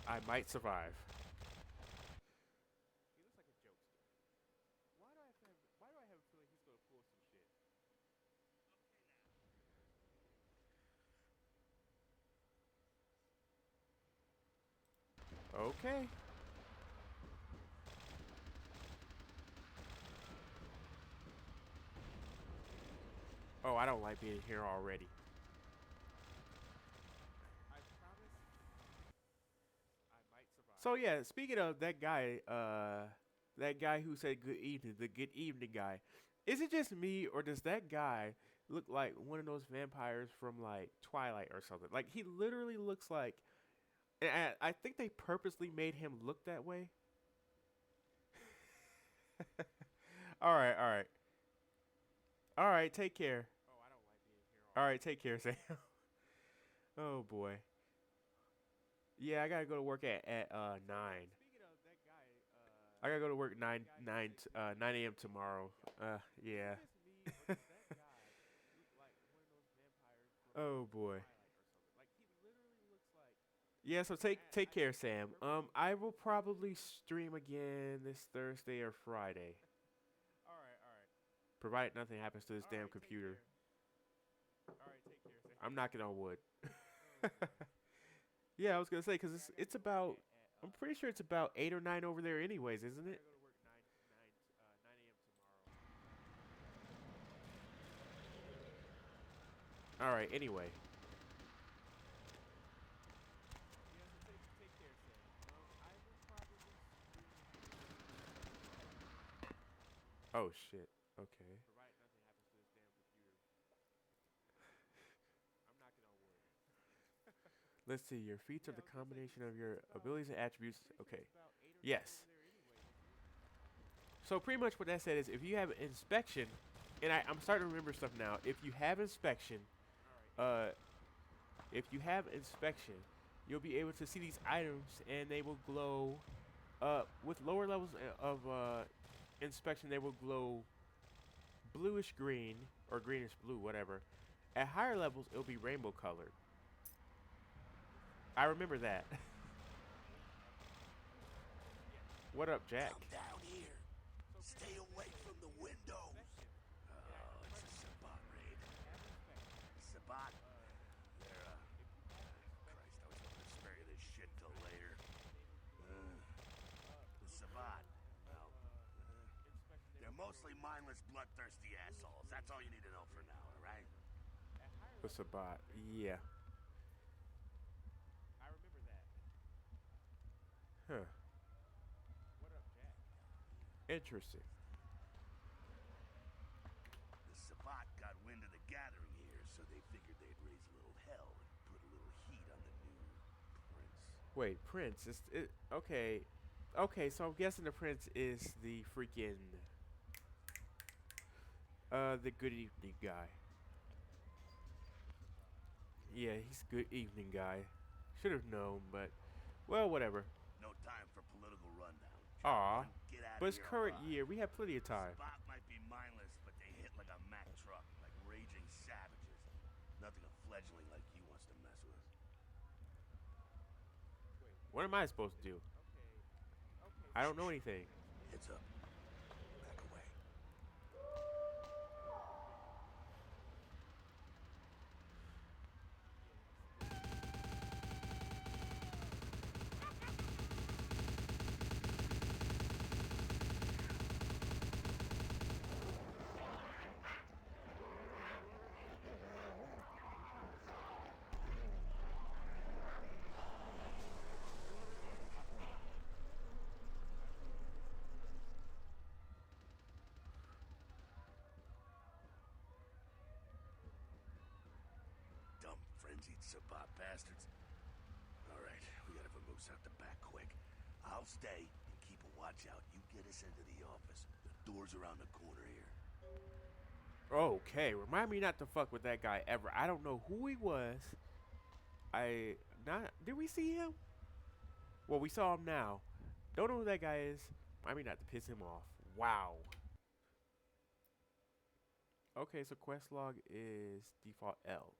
I might survive. He looks like a jokester. Why do I have a feeling he's gonna pull some shit? Okay. Oh, I don't like being here already. I promise I might survive. So yeah, speaking of that guy who said good evening, the good evening guy. Is it just me or does that guy look like one of those vampires from like Twilight or something? Like he literally looks like and I think they purposely made him look that way. All right, all right. All right, take care. Oh, I don't like being here. All right, take care, Sam. Oh boy. Yeah, I gotta go to work at 9. I gotta go to work 9 a.m. tomorrow. Yeah. Oh boy. Yeah, so take care, Sam. I will probably stream again this Thursday or Friday. All right. Provided nothing happens to this damn computer. All right, take care, Sam. I'm knocking on wood. Yeah, I was gonna say because it's about. I'm pretty sure it's about 8 or 9 over there, anyways, isn't it? All right. Anyway. Oh shit. Okay. Let's see. Your feats are the combination of your abilities and attributes. Okay. Yes. So pretty much what that said is if you have inspection, and I'm starting to remember stuff now. If you have inspection, uh, you'll be able to see these items and they will glow. With lower levels of inspection, they will glow bluish green or greenish blue, whatever. At higher levels, it'll be rainbow colored. I remember that. What up, Jack? Come down here. Stay away from the windows. Oh, it's a Sabat raid. Sabat? They're, Christ, I was going to spare you this shit till later. The Sabat, well, they're mostly mindless, bloodthirsty assholes. That's all you need to know for now, alright? What's a bot? Yeah. I remember that. Huh. What up, Jack? Interesting. The Sabat got wind of the gathering here, so they figured they'd raise a little hell and put a little heat on the new prince. Wait, Prince? Okay. Okay, so I'm guessing the Prince is the freaking The good evening guy. Yeah, he's good evening guy. Should have known, but well, whatever. No time for political rundown. Aw, One, get out but of it's here current alive. year. We have plenty of time. Spot might be mindless, but they hit like a Mack truck, like raging savages. Nothing a fledgling like you wants to mess with. What am I supposed to do? I don't know anything. Heads up. Back away. Dumb, frenzied Sabbat bastards. Alright, we gotta vamoose out the back quick. I'll stay and keep a watch out. You get us into the office. The door's around the corner here. Okay, remind me not to fuck with that guy ever. I don't know who he was. Did we see him? Well, we saw him now. Don't know who that guy is. Remind me not to piss him off. Wow. Okay, so quest log is default L.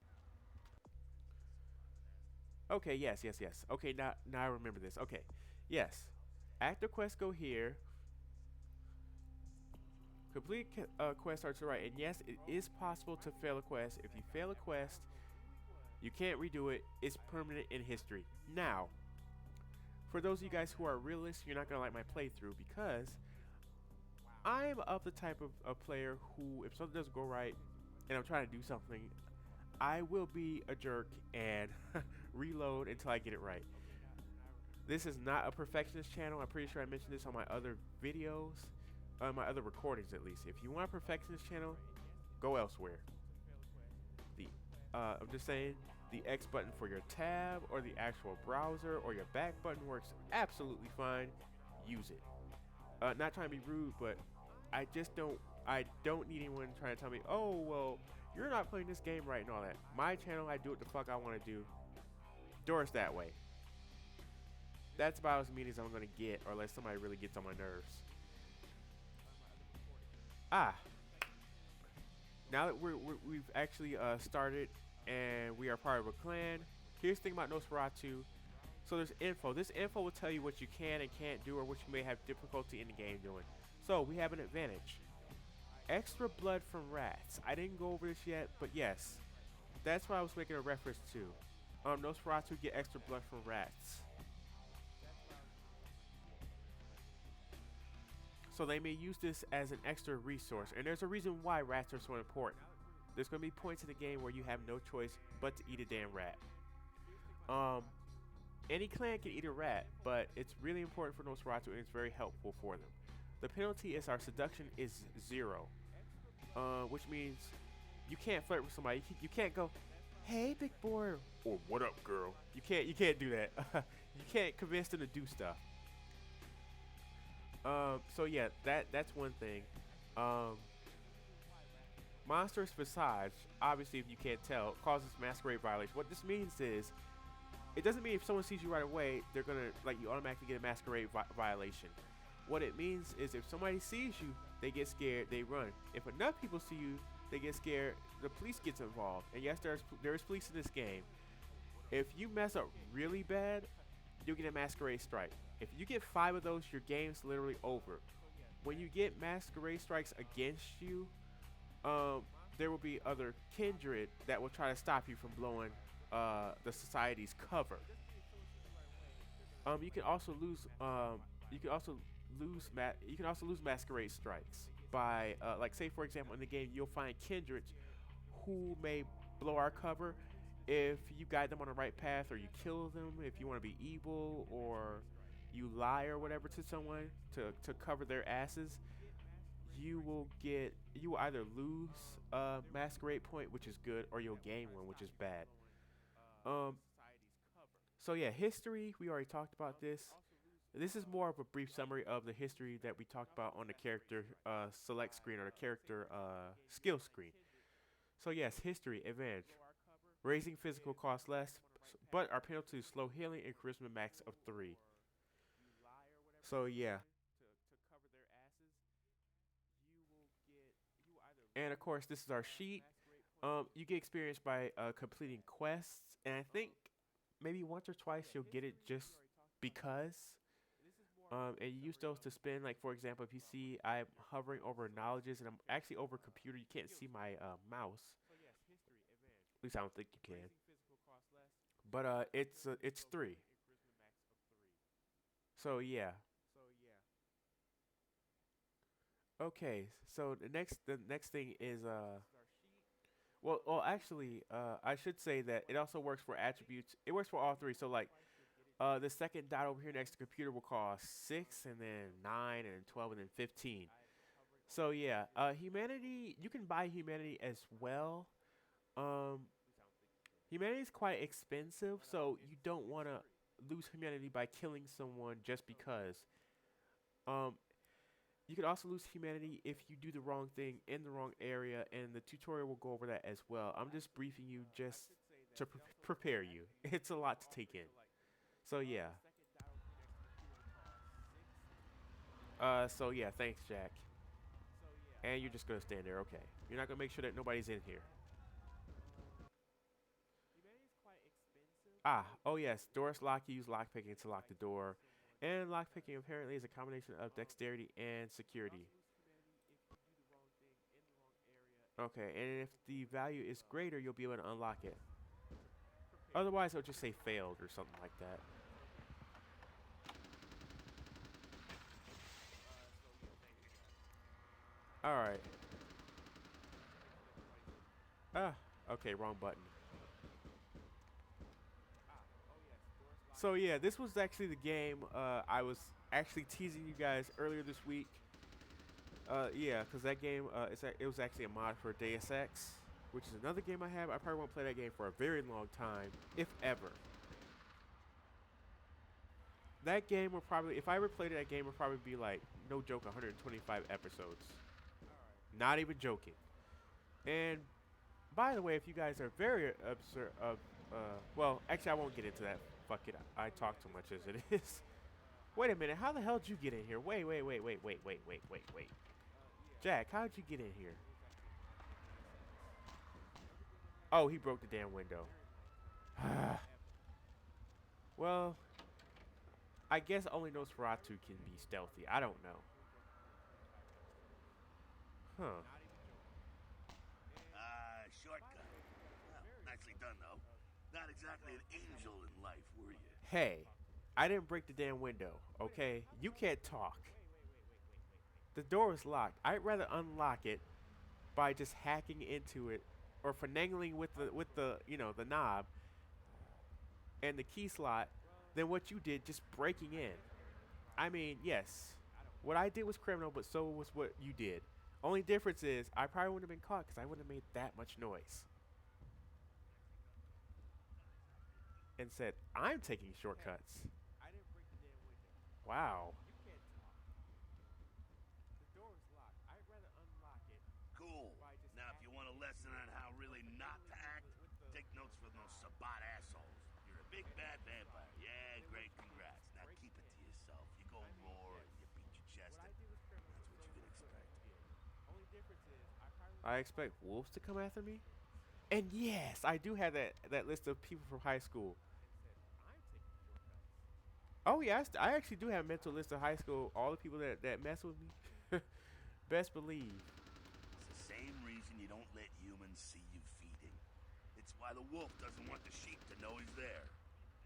Okay, yes. Okay, now I remember this. Okay, yes. Active quest go here. Complete quest starts to the right. And yes, it is possible to fail a quest. If you fail a quest, you can't redo it. It's permanent in history. Now, for those of you guys who are realists, you're not going to like my playthrough because I'm of the type of player who, if something doesn't go right and I'm trying to do something, I will be a jerk and reload until I get it right. This is not a perfectionist channel. I'm pretty sure I mentioned this on my other videos, my other recordings at least. If you want a perfectionist channel, go elsewhere. I'm just saying, the X button for your tab or the actual browser or your back button works absolutely fine. Use it. Not trying to be rude, but I don't need anyone trying to tell me, oh, well, you're not playing this game right and all that. My channel, I do what the fuck I want to do. Doors that way. That's about as mean as I'm going to get, or unless somebody really gets on my nerves. Now that we've actually started and we are part of a clan, here's the thing about Nosferatu. So there's info. This info will tell you what you can and can't do or what you may have difficulty in the game doing. So we have an advantage. Extra blood from rats. I didn't go over this yet, but yes. That's what I was making a reference to. Nosferatu get extra blood from rats. So they may use this as an extra resource. And there's a reason why rats are so important. There's going to be points in the game where you have no choice but to eat a damn rat. Any clan can eat a rat, but it's really important for Nosferatu and it's very helpful for them. The penalty is our seduction is 0. Which means you can't flirt with somebody. You can't go, hey big boy, or what up girl. You can't do that. You can't convince them to do stuff. So yeah, that's one thing. Monstrous Visage, obviously if you can't tell, causes Masquerade violation. What this means is, it doesn't mean if someone sees you right away, they're gonna, like, you automatically get a Masquerade violation. What it means is if somebody sees you, they get scared, they run. If enough people see you, they get scared, the police gets involved. And yes, there is police in this game. If you mess up really bad, you'll get a Masquerade strike. If you get 5 of those, your game's literally over. When you get Masquerade strikes against you, there will be other kindred that will try to stop you from blowing the society's cover. You can also lose Masquerade strikes by like, say for example in the game you'll find kindreds who may blow our cover if you guide them on the right path, or you kill them if you want to be evil, or you lie or whatever to someone to cover their asses. You will either lose a Masquerade point, which is good, or you'll gain one, which is bad. So yeah, history, we already talked about this. This is more of a brief summary of the history that we talked about on the character select screen or the character skill screen. So yes, history advantage, raising physical cost less, but our penalty is slow healing and charisma max of 3. So yeah, and of course this is our sheet. You get experience by completing quests, and I think maybe once or twice you'll get it just because. And you use those to spin. Like for example, if you see I'm hovering over knowledges and I'm actually over a computer, you can't see my mouse. At least I don't think you can. But it's 3. So yeah. Okay. So the next thing is well actually I should say that it also works for attributes. It works for all 3. So like the second dot over here next to computer will cost 6 and then 9 and then 12 and then 15. So yeah, humanity, you can buy humanity as well. Um Humanity is quite expensive, so you don't want to lose humanity by killing someone just because. Um you could also lose humanity if you do the wrong thing in the wrong area, and the tutorial will go over that as well. I'm just briefing you just to prepare you. It's a lot to take in. So yeah. So yeah, thanks, Jack. And you're just gonna stand there, okay? You're not gonna make sure that nobody's in here. Ah, oh yes, doors lock. You use lockpicking to lock the door, and lockpicking apparently is a combination of dexterity and security. Okay, and if the value is greater, you'll be able to unlock it. Otherwise, it'll just say failed or something like that. All right. Ah, okay, wrong button. So yeah, this was actually the game I was actually teasing you guys earlier this week. Yeah, because that game it was actually a mod for Deus Ex, which is another game I have. I probably won't play that game for a very long time, if ever. That game will probably, if I ever played that game, would probably be like, no joke, 125 episodes. Not even joking. And by the way, if you guys are very absurd, well, actually, I won't get into that. Fuck it, I talk too much as it is. Wait a minute, how the hell did you get in here? Wait. Jack, how did you get in here? Oh, he broke the damn window. Well, I guess only Nosferatu can be stealthy. I don't know. Huh. Shortcut. Well, nicely done, though. Not exactly an angel in life, were you? Hey, I didn't break the damn window, okay? You can't talk. The door is locked. I'd rather unlock it by just hacking into it or finagling with the the knob and the key slot than what you did just breaking in. I mean, yes, what I did was criminal, but so was what you did. Only difference is I probably wouldn't have been caught because I wouldn't have made that much noise. And said, I'm taking shortcuts. Wow. Cool. Now, if you want a lesson on how really not to act, take notes from those Sabat assholes. You're a big bad vampire. Yeah, great, congrats. Now keep it to yourself. You go roar and you beat your chest, and that's what you can expect. I expect wolves to come after me? And yes, I do have that list of people from high school. Oh yeah, I actually do have a mental list of high school, all the people that mess with me. Best believe. It's the same reason you don't let humans see you feeding. It's why the wolf doesn't want the sheep to know he's there.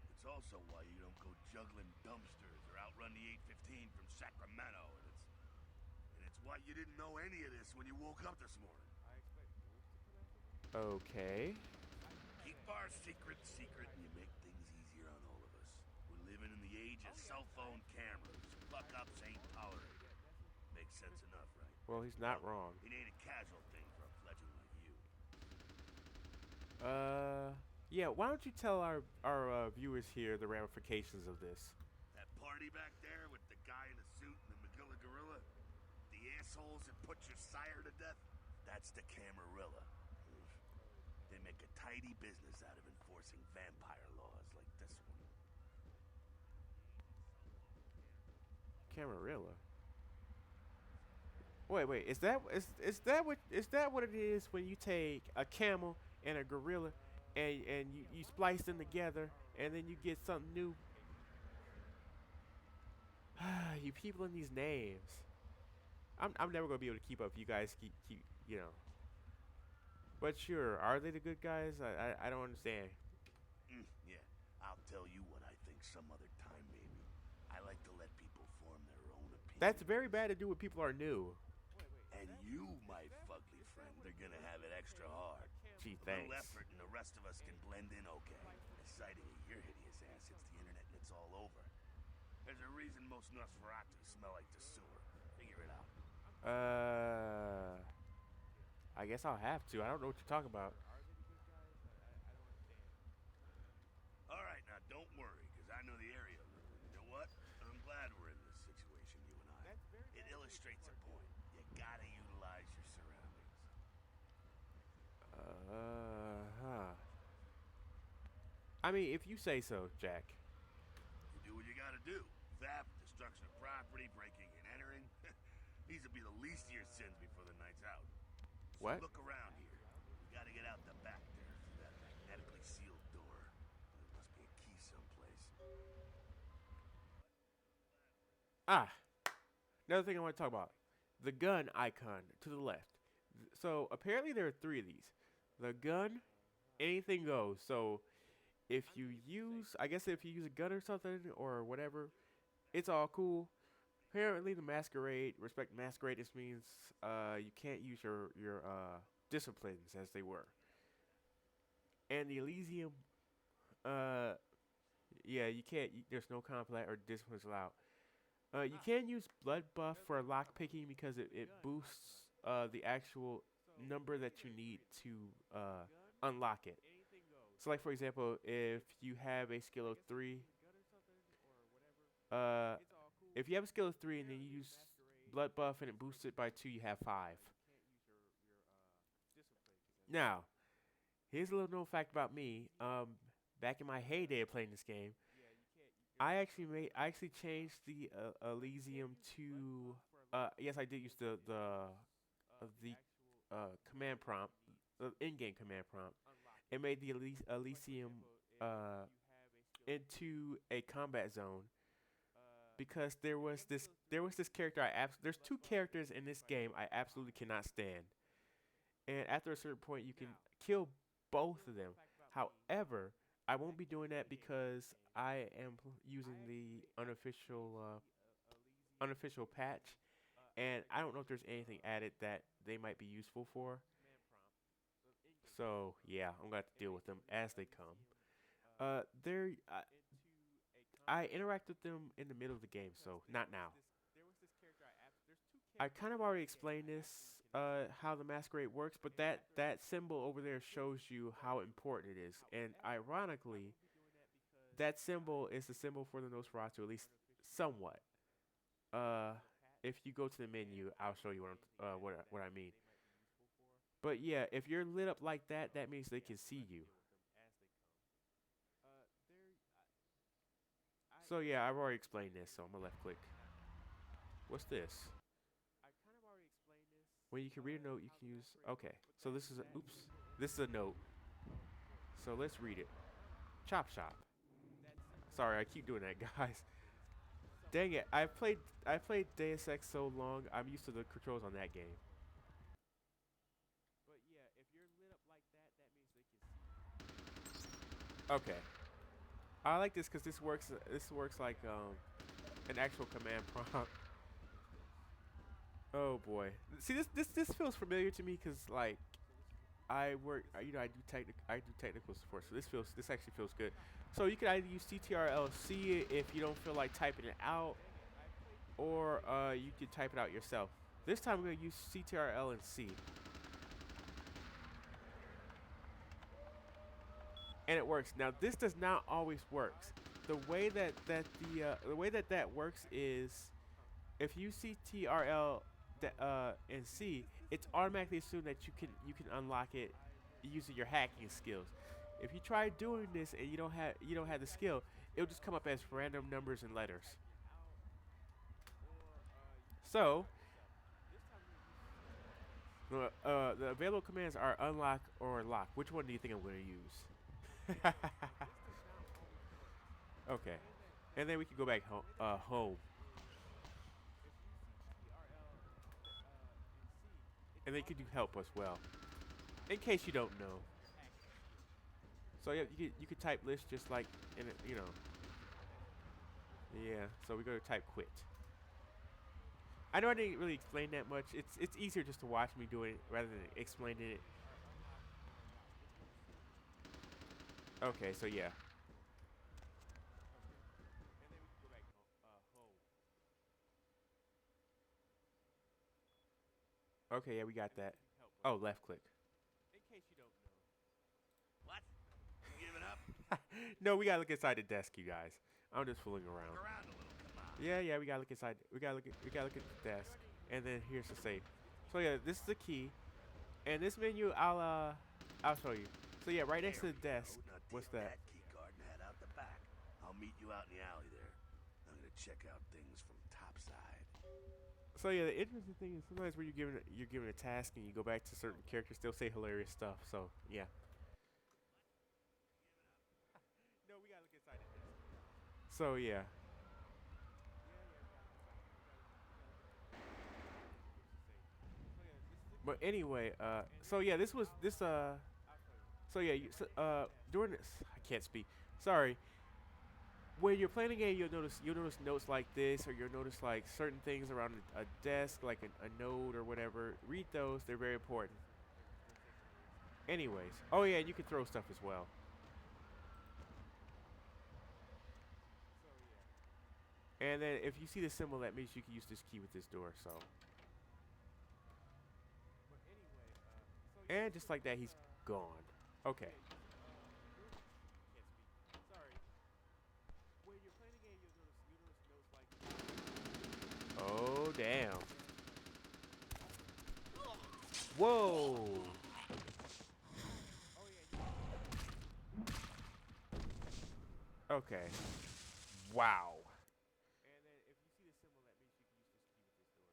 It's also why you don't go juggling dumpsters or outrun the 815 from Sacramento. And it's why you didn't know any of this when you woke up this morning. Okay. Keep our secret secret and you make things easier on all of us. We're living in the age of cell phone cameras. Fuck-ups ain't tolerated. Makes sense enough, right? Well, he's not wrong. It ain't a casual thing for a fledgling like you. Yeah. Why don't you tell our viewers here the ramifications of this? That party back there, assholes that put your sire to death? That's the Camarilla. They make a tidy business out of enforcing vampire laws like this one. Camarilla. Wait. Is that what it is when you take a camel and a gorilla and you splice them together and then you get something new? You people in these names. I'm never gonna be able to keep up. You guys keep you know. But sure, are they the good guys? I don't understand. Yeah, I'll tell you what I think some other time, maybe. I like to let people form their own opinion. That's very bad to do when people are new. And you, my fugly friend, are gonna have it extra hard. Gee, A thanks. little effort and the rest of us can blend in okay. A sighting of your hideous ass hits the internet and it's all over. There's a reason most Nosferatu smell like the sewer. Figure it out. I guess I'll have to. I don't know what you're talking about. All right, now don't worry, because I know the area. You know what? I'm glad we're in this situation, you and I. It illustrates a point. You gotta utilize your surroundings. I mean, if you say so, Jack. You do what you gotta do. Theft, destruction of property, breaking and entering. These will be the least of your sins before the night's out. So What? look around here. You gotta get out the back there through that magnetically sealed door. There must be a key someplace. Another thing I want to talk about. The gun icon to the left. So apparently there are 3 of these. The gun, anything goes. So if you use a gun or something or whatever, it's all cool. Apparently the Masquerade, Masquerade just means you can't use your disciplines as they were. And the Elysium, you can't. There's no combat or disciplines allowed. You can use blood buff for lock picking because it boosts the actual number that you need to unlock it. So, like for example, if you have a skill of 3, if you have a skill of 3 and then you use blood buff and it boosts it by 2, you have 5. Now, here's a little known fact about me. Back in my heyday of playing this game, I actually changed the Elysium to yes, I did use the command prompt, the in-game command prompt. It made the Elysium into a combat zone because there was this character there's 2 characters in this game I absolutely cannot stand. And after a certain point you can kill both of them. However, I won't be doing that because I am using the unofficial patch, and I don't know if there's anything added that they might be useful for. So yeah, I'm gonna have to deal with them as they come. I interact with them in the middle of the game, so not now. I kind of already explained this, how the Masquerade works, but that symbol over there shows you how important it is. And ironically, that symbol is the symbol for the Nosferatu, at least somewhat. If you go to the menu, I'll show you what I mean. But yeah, if you're lit up like that, that means they can see you. So yeah, I've already explained this, so I'm gonna left click. What's this? When you can read a note, you can use. Okay, so this is this is a note. So let's read it. Chop shop. Sorry, I keep doing that, guys. Dang it! I played Deus Ex so long, I'm used to the controls on that game. But yeah, if you're lit up like that, that means they can see. Okay. I like this because this works like an actual command prompt. Oh boy. See, this feels familiar to me because like I work, I do technical support, so this actually feels good. So you can either use CTRL-C if you don't feel like typing it out, or you can type it out yourself. This time I'm gonna use CTRL and C. And it works. Now this does not always work. The way that works is if you CTRL and C, it's automatically assumed that you can unlock it using your hacking skills. If you try doing this and you don't have the skill, it'll just come up as random numbers and letters. So the available commands are unlock or lock. Which one do you think I'm going to use? Okay, and then we can go back home. And they could do help as well, in case you don't know. So yeah, you could type list just like in it, you know. Yeah. So we go to type quit. I know I didn't really explain that much. It's easier just to watch me do it rather than explaining it. Okay. So yeah. Okay. Yeah, we got that. Oh, left click. What? You giving up? No, we gotta look inside the desk, you guys. I'm just fooling around. Look around a little, come on. Yeah, we gotta look inside. We gotta look at the desk, and then here's the safe. So yeah, this is the key, and this menu I'll show you. So yeah, right next to the desk. What's that? Key card and head out the back. I'll meet you out in the alley there. I'm gonna check out things from topside. So yeah, the interesting thing is sometimes when you're given a task and you go back to certain characters, they'll say hilarious stuff. So yeah. No, we gotta look inside the desk. So yeah. But anyway, so yeah, so yeah, during this, I can't speak. Sorry. When you're playing a game, you'll notice notes like this, or you'll notice like certain things around a desk, like a node or whatever. Read those; they're very important. Anyways, oh yeah, and you can throw stuff as well. And then if you see the symbol, that means you can use this key with this door. So. And just like that, he's gone. Okay. Oh, damn. Whoa. Okay. Wow.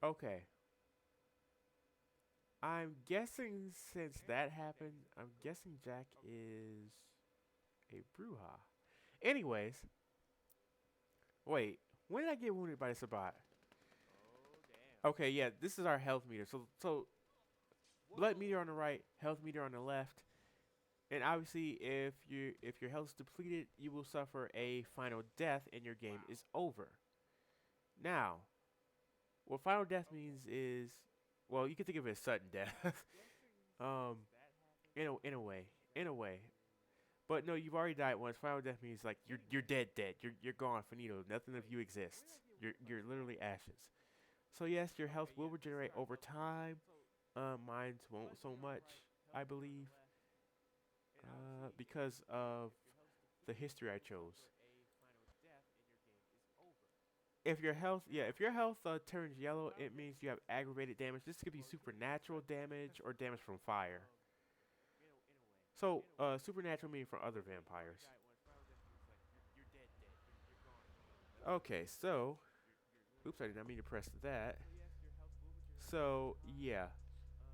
Okay. I'm guessing since that happened, I'm guessing Jack is a Bruja. Anyways, wait, when did I get wounded by the Sabat? Okay, yeah, this is our health meter. So blood meter on the right, health meter on the left, and obviously if your health is depleted, you will suffer a final death and your game is over. Now, what final death means is, well, you can think of it as sudden death. In a way. But no, you've already died once. Final death means like you're dead. You're gone, finito. Nothing of you exists. You're literally ashes. So yes, your health will regenerate over time. Mine won't so much, I believe, because of the history I chose. If your health turns yellow, it means you have aggravated damage. This could be supernatural damage or damage from fire. So, supernatural meaning from other vampires. Okay, so, oops, I did not mean to press that. So, yeah,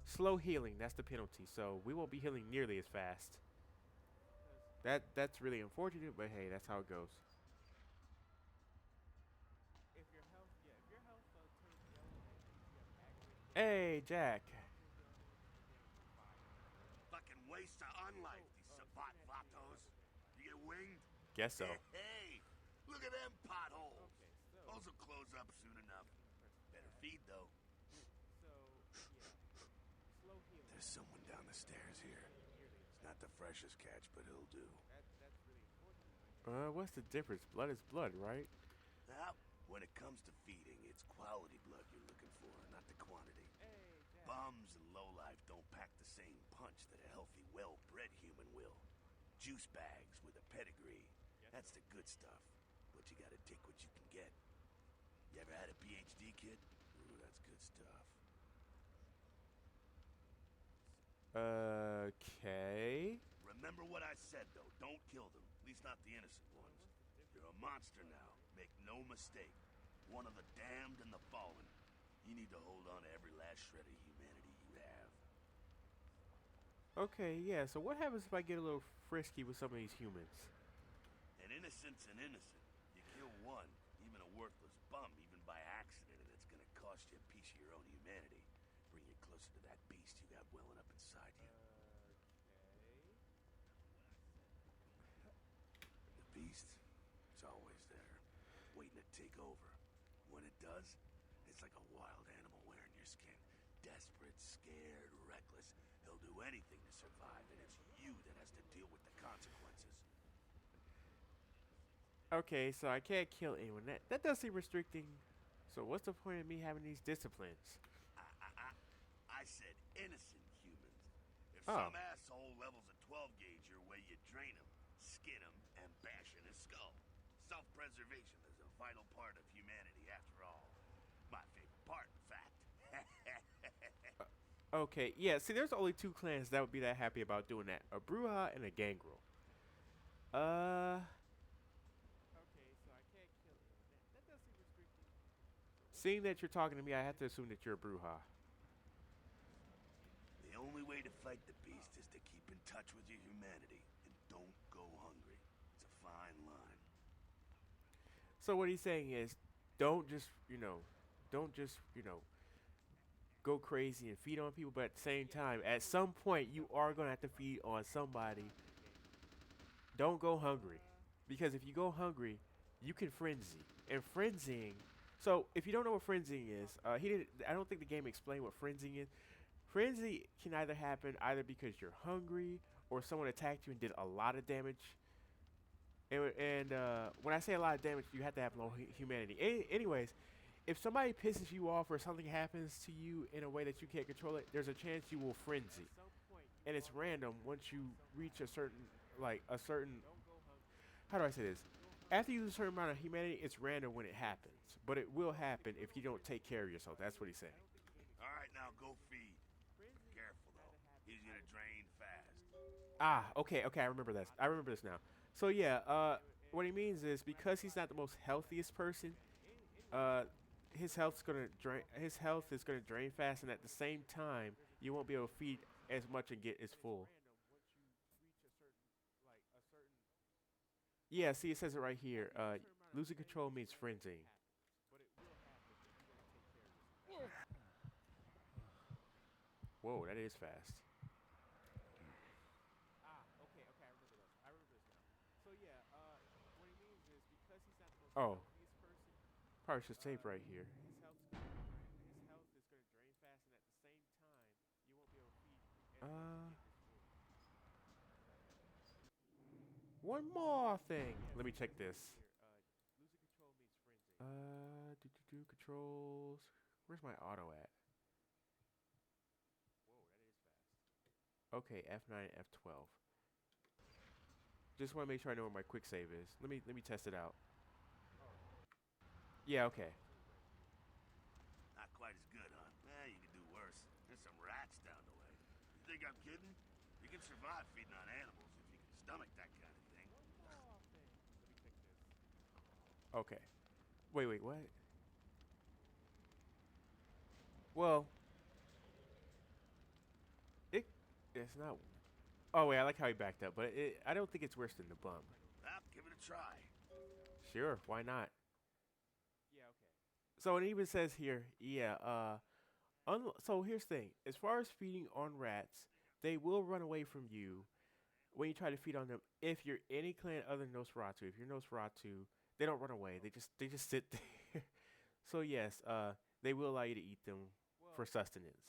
slow healing, that's the penalty. So, we won't be healing nearly as fast. That's really unfortunate, but hey, that's how it goes. Hey, Jack. Fucking waste of unlife, these Sabat vatos. You get winged? Guess so. Hey, look at them potholes. Those will close up soon enough. Better feed, though. There's someone down the stairs here. It's not the freshest catch, but he'll do. What's the difference? Blood is blood, right? Now, when it comes to feeding, it's quality blood you're looking for, not the quantity. Bums and lowlife don't pack the same punch that a healthy, well-bred human will. Juice bags with a pedigree. That's the good stuff. But you gotta take what you can get. You ever had a PhD, kid? Ooh, that's good stuff. Okay. Remember what I said, though. Don't kill them. At least not the innocent ones. You're a monster now. Make no mistake. One of the damned and the fallen. You need to hold on to every last shred of humanity you have. Okay, yeah. So what happens if I get a little frisky with some of these humans? An innocent's an innocent. You kill one, even a worthless bum, even by accident, and it's gonna cost you a piece of your own humanity. Bring you closer to that beast you got welling up inside you. The beast, it's always there, waiting to take over. When it does, it's like a wild animal wearing your skin. Desperate, scared, reckless. He'll do anything to survive, and it's you that has to deal with the consequences. Okay, so I can't kill anyone. That does seem restricting. So what's the point of me having these disciplines? I said innocent humans. If Oh. some asshole levels a 12 gauge your way, you drain him, skin him, and bash in his skull. Self-preservation is a vital part of humanity, after all. My favorite part, in fact. Okay, yeah. See, there's only two clans that would be that happy about doing that: a Bruja and a Gangrel. Okay, so I can't kill anyone. That does seem restricting. Seeing that you're talking to me, I have to assume that you're a Bruja. The only way to fight the beast is to keep in touch with your humanity, and don't go hungry. It's a fine line. So what he's saying is, don't just go crazy and feed on people, but at the same time, at some point, you are gonna have to feed on somebody. Don't go hungry, because if you go hungry, you can frenzy. And frenzying. So if you don't know what frenzying is, he didn't. I don't think the game explained what frenzying is. Frenzy can either happen either because you're hungry or someone attacked you and did a lot of damage. And when I say a lot of damage, you have to have low humanity. Anyways, if somebody pisses you off or something happens to you in a way that you can't control it, there's a chance you will frenzy, and it's random once you reach a certain. How do I say this? After you lose a certain amount of humanity, it's random when it happens, but it will happen if you don't take care of yourself. That's what he's saying. All right, now go feed. Careful, though. He's gonna drain fast. Okay, I remember this. I remember this now. So yeah, what he means is because he's not the most healthiest person, uh, his health's gonna drain. His health is gonna drain fast, and at the same time, you won't be able to feed as much and get as full. Yeah, see, it says it right here. Losing control means frenzying. Whoa, that is fast. Oh, probably should save right here. Uh, one more thing. Let me check this. Do controls. Where's my auto at? Okay, F9, F12. Just want to make sure I know where my quick save is. Let me test it out. Yeah, okay. Not quite as good, huh? You can do worse. There's some rats down the way. You think I'm kidding? You can survive feeding on animals if you can stomach that kind of thing. Okay. Wait, what? Well, it's not. Oh wait, I like how he backed up, but I don't think it's worse than the bum. Well, give it a try. Sure, why not? So it even says here, yeah. So here's the thing: as far as feeding on rats, they will run away from you when you try to feed on them. If you're any clan other than Nosferatu, if you're Nosferatu, they don't run away. They just sit there. So yes, they will allow you to eat them for sustenance.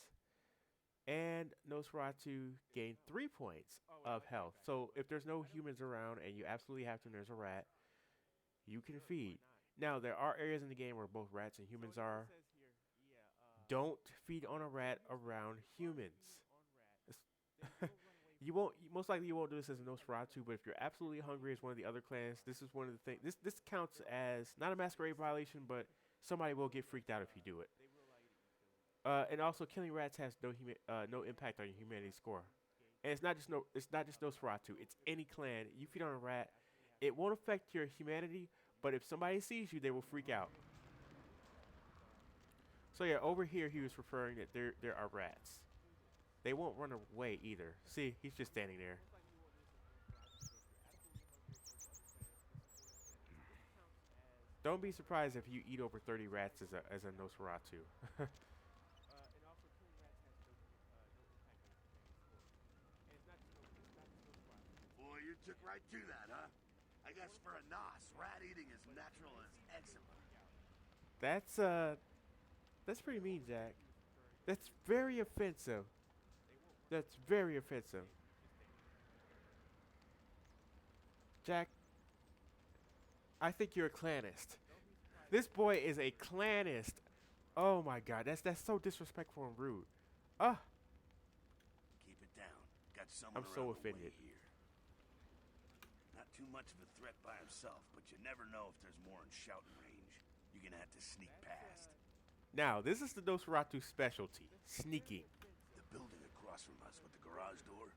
And Nosferatu gain 3 points of health. So if there's no humans around and you absolutely have to, and there's a rat, you can feed. Now there are areas in the game where both rats and humans are. Don't feed on a rat around humans. You won't. Most likely, you won't do this as a Nosferatu. But if you're absolutely hungry as one of the other clans, this is one of the things. This counts as not a masquerade violation, but somebody will get freaked out if you do it. And also, killing rats has no impact on your humanity score. And it's not just Nosferatu. It's any clan. You feed on a rat, it won't affect your humanity, but if somebody sees you, they will freak out. So yeah, over here he was referring that there are rats. They won't run away either. See, he's just standing there. Don't be surprised if you eat over 30 rats as a Nosferatu. Boy, you took right to that, huh? I guess for a Nos, rat eating is natural as eczema. That's pretty mean, Jack. That's very offensive. That's very offensive. Jack, I think you're a clanist. This boy is a clanist. Oh my god, that's so disrespectful and rude. Ah, Keep it down. Got someone I'm so around the way offended. here. Not too much of a threat by himself, but you never know if there's more in shouting range. You're gonna have to sneak past. Now, this is the Nosferatu specialty, sneaking. The building across from us with the garage door,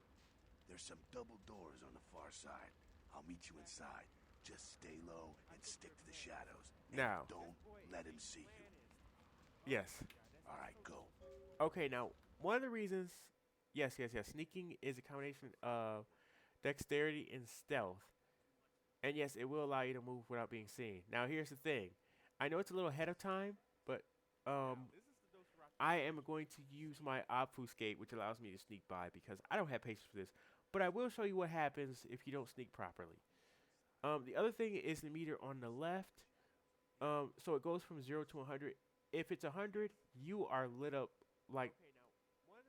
there's some double doors on the far side. I'll meet you inside. Just stay low and stick to the shadows. And Now. don't let him see you. Yes. All right, go. Okay, now, one of the reasons, yes, sneaking is a combination of dexterity and stealth. And yes, it will allow you to move without being seen. Now, here's the thing. I know it's a little ahead of time, but I am going to use my obfuscate, which allows me to sneak by because I don't have patience for this. But I will show you what happens if you don't sneak properly. The other thing is the meter on the left. So it goes from 0 to 100. If it's 100, you are lit up like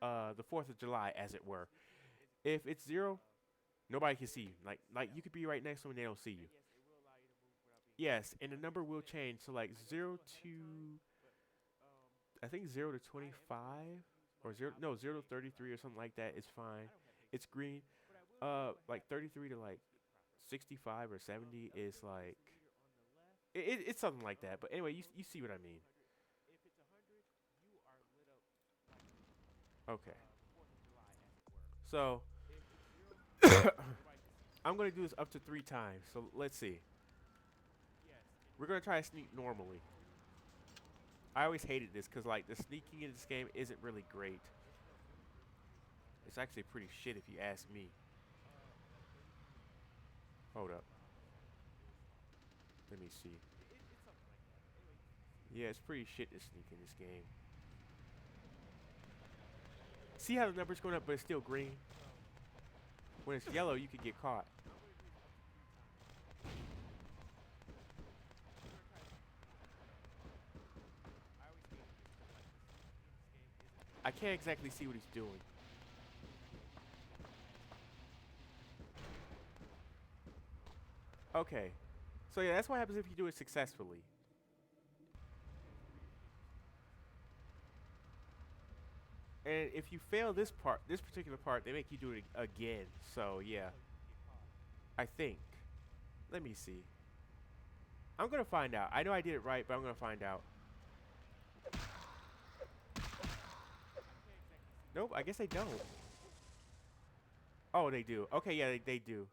the 4th of July, as it were. If it's 0, nobody can see you. Like you could be right next to them and they don't see you. Yes, and the number will change. So like 0 to, I think 0 to 25 or 0 to 33 or something like that is fine. It's green. Like 33 to like 65 or 70 is like it's something like that. But anyway, you see what I mean. Okay. So I'm gonna do this up to 3 times. So let's see. We're gonna try to sneak normally. I always hated this because like the sneaking in this game isn't really great. It's actually pretty shit if you ask me. Hold up. Let me see. Yeah, it's pretty shit to sneak in this game. See how the number's going up, but it's still green? When it's yellow, you could get caught. I can't exactly see what he's doing. Okay. So yeah, that's what happens if you do it successfully. And if you fail this particular part, they make you do it again. So yeah. I think. Let me see. I'm gonna find out. I know I did it right, but I'm gonna find out. Nope, I guess they don't. Oh, they do. Okay, yeah, they do.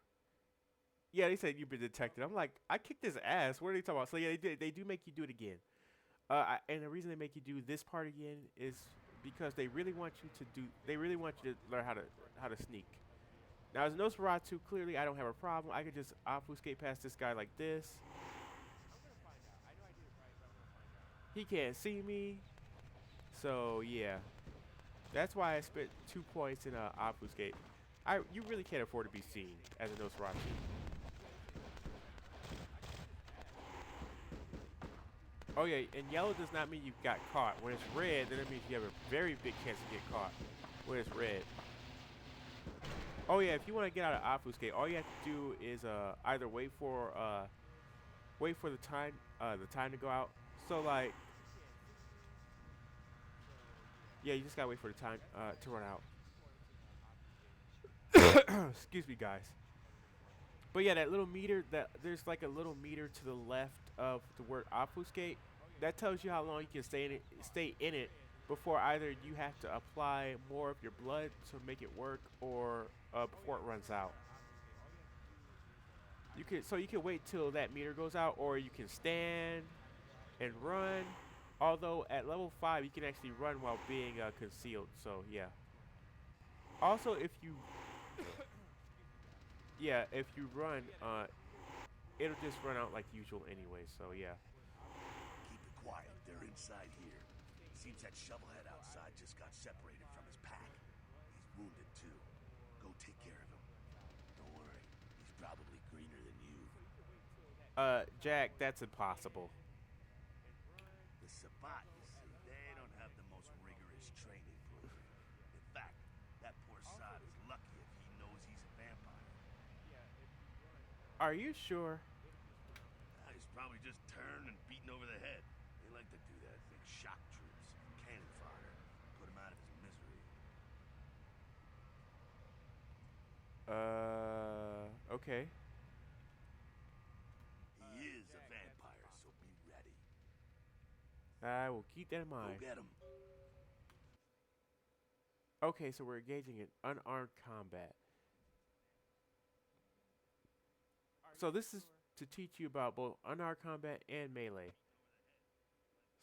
Yeah, they said you've been detected. I'm like, I kicked his ass. What are they talking about? So yeah, they do make you do it again. And the reason they make you do this part again is because they really want you to do. They really want you to learn how to sneak. Now, as a Nosferatu, clearly I don't have a problem. I could just obfuscate past this guy like this. He can't see me. So yeah. That's why I spent 2 points in obfuscate. You really can't afford to be seen as a Nosferatu. Oh yeah, and yellow does not mean you got caught. When it's red, then it means you have a very big chance to get caught. When it's red. Oh yeah, if you want to get out of obfuscate, all you have to do is either wait for the time to go out. So like. Yeah, you just gotta wait for the time to run out. Excuse me, guys. But yeah, that little meter, there's like a little meter to the left of the word obfuscate. That tells you how long you can stay in it before either you have to apply more of your blood to make it work, or before it runs out. You can wait till that meter goes out, or you can stand and run. Although at level 5 you can actually run while being concealed. So yeah. Also, if you run, it'll just run out like usual anyway. So yeah. Keep it quiet. They're inside here. Seems that shovelhead outside just got separated from his pack. He's wounded too. Go take care of him. Don't worry. He's probably greener than you. Jack, that's impossible. The Sabat, you see, they don't have the most rigorous training program. In fact, that poor sod is lucky if he knows he's a vampire. Are you sure? He's probably just turned and beaten over the head. They like to do that. Think shock troops, cannon fodder, put him out of his misery. Okay. He is a vampire, so be ready. I will keep that in Go mind. get him. Okay, so we're engaging in unarmed combat. So this is to teach you about both unarmed combat and melee.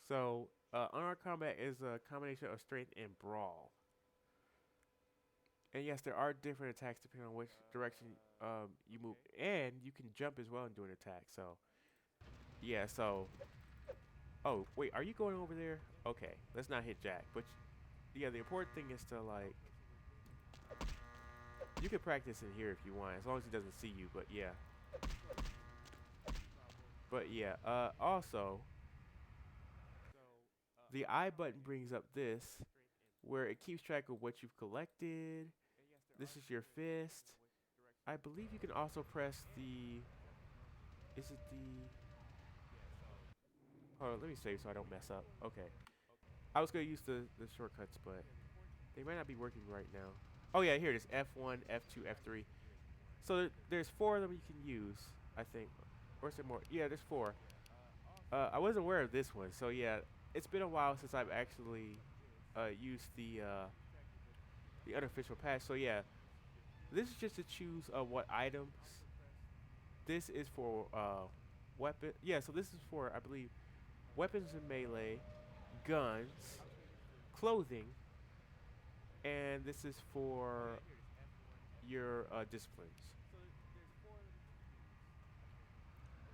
So unarmed combat is a combination of strength and brawl. And yes, there are different attacks depending on which direction you move, and you can jump as well and do an attack. So yeah, so oh wait, are you going over there? Okay, let's not hit Jack. But yeah, the important thing is to like, you can practice in here if you want, as long as he doesn't see you. But yeah. Also, the I button brings up this, where it keeps track of what you've collected. This is your fist. I believe you can also press the, is it the, hold on, let me save so I don't mess up. Okay. I was going to use the shortcuts, but they might not be working right now. Oh yeah, here it is, F1, F2, F3. So there's 4 of them you can use, I think. Or is there more? Yeah, there's 4. I wasn't aware of this one, so yeah, it's been a while since I've actually used the unofficial patch. So yeah, this is just to choose what items. This is for weapon. Yeah, so this is for, I believe, weapons and melee, guns, clothing, and this is for your disciplines.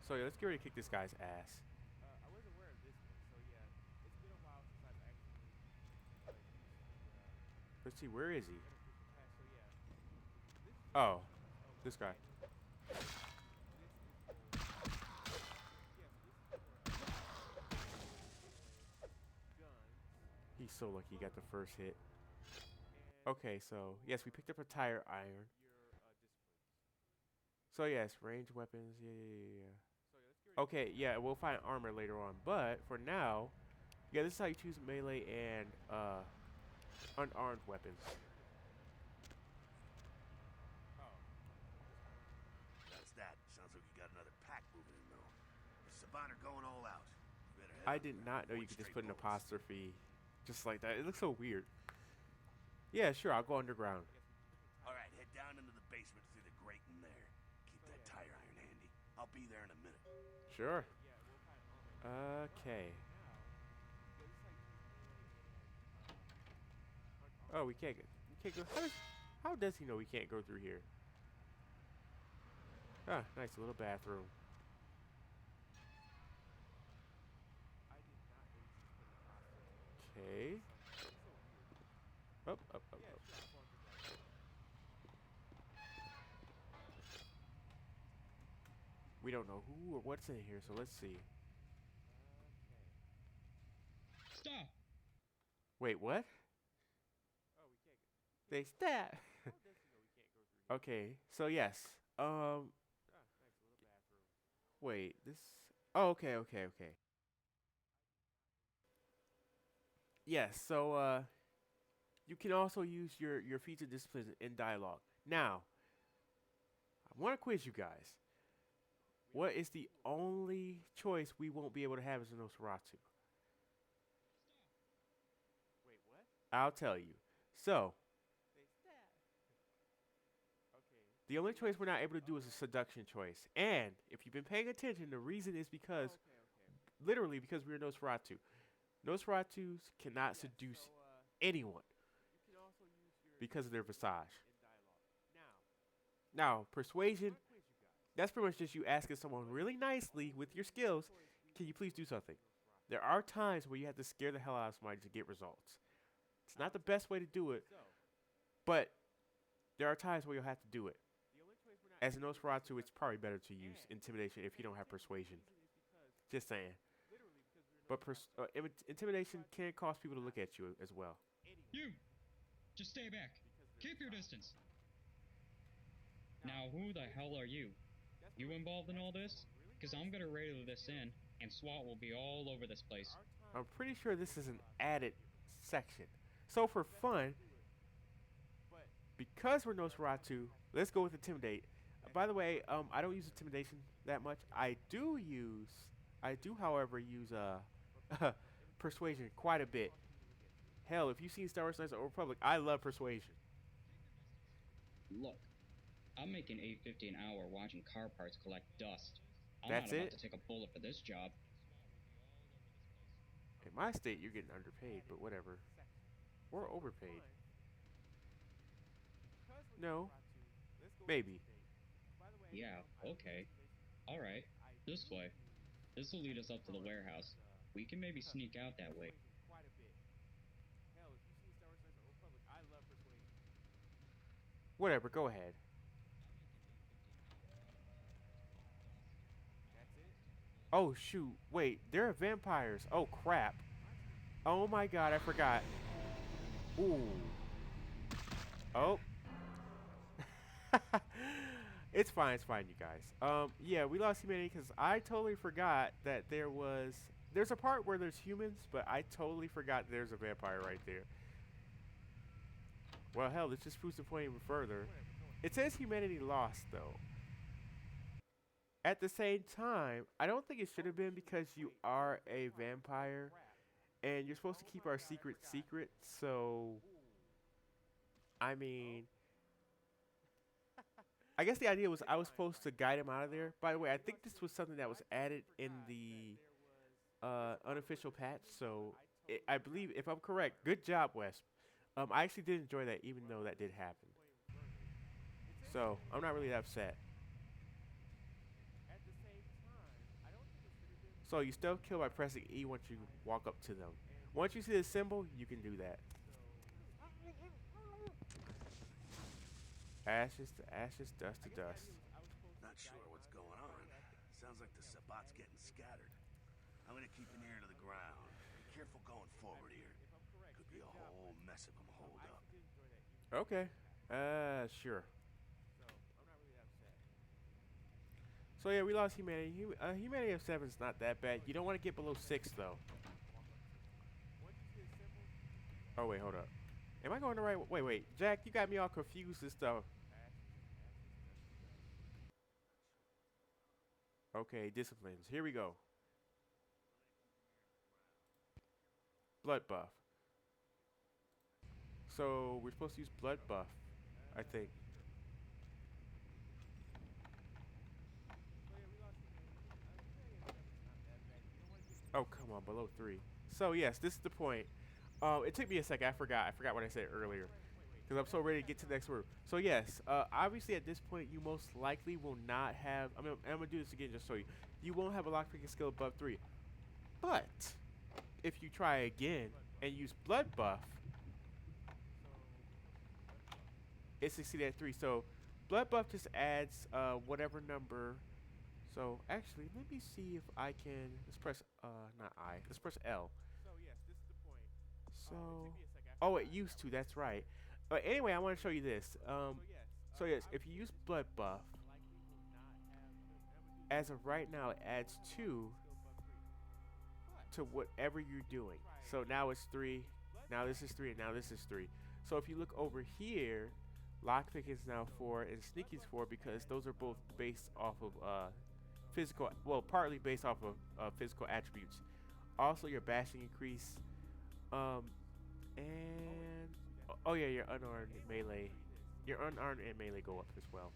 So yeah, let's get ready to kick this guy's ass. Let's see, where is he? Oh, this guy. He's so lucky he got the first hit. Okay, so yes, we picked up a tire iron. So yes, ranged weapons. Yeah. Okay, yeah, we'll find armor later on, but for now, yeah, this is how you choose melee and unarmed weapons. That's that. Sounds like you got another pack moving in, though. The Sabat are going all out. You better head I on did them. not know you Avoid could just stray put an bullets. apostrophe just like that. It looks so weird. Yeah, sure, I'll go underground. All right, head down into the basement through the grate in there. Keep that tire iron handy. I'll be there in a minute. Sure. Okay. Oh, we can't go. How does he know we can't go through here? Ah, nice little bathroom. Okay. Up. We don't know who or what's in here, so let's see. Stop! Wait, what? They stab. Okay, so yes. Wait, this. Oh, okay. Yes, so you can also use your feats and disciplines in dialogue. Now, I want to quiz you guys. What is the only choice we won't be able to have as a Nosferatu? I'll tell you. So, the only choice we're not able to do is a seduction choice. And if you've been paying attention, the reason is because, literally, because we're Nosferatu. Nosferatus cannot seduce anyone because of their visage. Now, persuasion, that's pretty much just you asking someone really nicely with your skills, can you please do something? There are times where you have to scare the hell out of somebody to get results. It's not the best way to do it, but there are times where you'll have to do it. As a Nosferatu, it's probably better to use intimidation if you don't have persuasion. Just saying. But intimidation can cause people to look at you as well. You! Just stay back. Keep your distance. Now, who the hell are you? You involved in all this? Because I'm gonna radio this in, and SWAT will be all over this place. I'm pretty sure this is an added section. So for fun, because we're Nosferatu, let's go with Intimidate. By the way, I don't use Intimidation that much. I do, however, use Persuasion quite a bit. Hell, if you've seen Star Wars Knights of the Old Republic, I love Persuasion. Look, I'm making $8.50 an hour watching car parts collect dust. I'm That's not about it? to take a bullet for this job. In my state, you're getting underpaid, but whatever. Or overpaid. No. Maybe. Yeah, okay. Alright, this way. This will lead us up to the warehouse. We can maybe sneak out that way. Whatever, go ahead. Oh, shoot. Wait, there are vampires. Oh, crap. Oh, my God, I forgot. Ooh. Oh. It's fine, you guys. Yeah, we lost humanity because I totally forgot that there's a part where there's humans, but I totally forgot there's a vampire right there. Well, hell, let's just boost the point even further. It says humanity lost, though. At the same time, I don't think it should have been because you are a vampire, and you're supposed to keep our secret secret, so... I mean... I guess the idea was I was supposed to guide him out of there. By the way, I think this was something that was added in the unofficial patch. So I believe, if I'm correct, good job, Wes. I actually did enjoy that, even though that did happen. So I'm not really that upset. So you still kill by pressing E once you walk up to them. Once you see the symbol, you can do that. Ashes to ashes, dust to dust. Not sure what's going on. Sounds like the Sabbat's getting scattered. I'm gonna keep an ear to the ground. Be careful going forward here. Could be a whole mess of them holed up. Okay. Sure. So yeah, we lost humanity. Humanity of 7 is not that bad. You don't want to get below 6 though. Oh wait, hold up. Am I going the right way? Wait, Jack, you got me all confused and stuff. Okay, disciplines. Here we go. Blood buff. So we're supposed to use blood buff, I think. Oh, come on, below 3. So yes, this is the point. It took me a second. I forgot what I said earlier. Because I'm so ready to get to the next word. So yes, obviously at this point you most likely will not have, I'm going to do this again just so you won't have a lockpicking skill above 3. But, if you try again and use blood buff, it succeeded at 3. So, blood buff just adds whatever number. So, actually, let me see if I can, let's press, not I, let's press L. So, oh, it used to, that's right. But anyway, I want to show you this. So yes, if you use blood buff, as of right now, it adds 2 to whatever you're doing. So now it's 3, now this is 3, and now this is 3. So if you look over here, lockpick is now 4, and sneaking is 4 because those are both based off of physical, well, partly based off of physical attributes. Also, your bashing increase. And oh yeah, your unarmed melee, your unarmed and melee go up as well.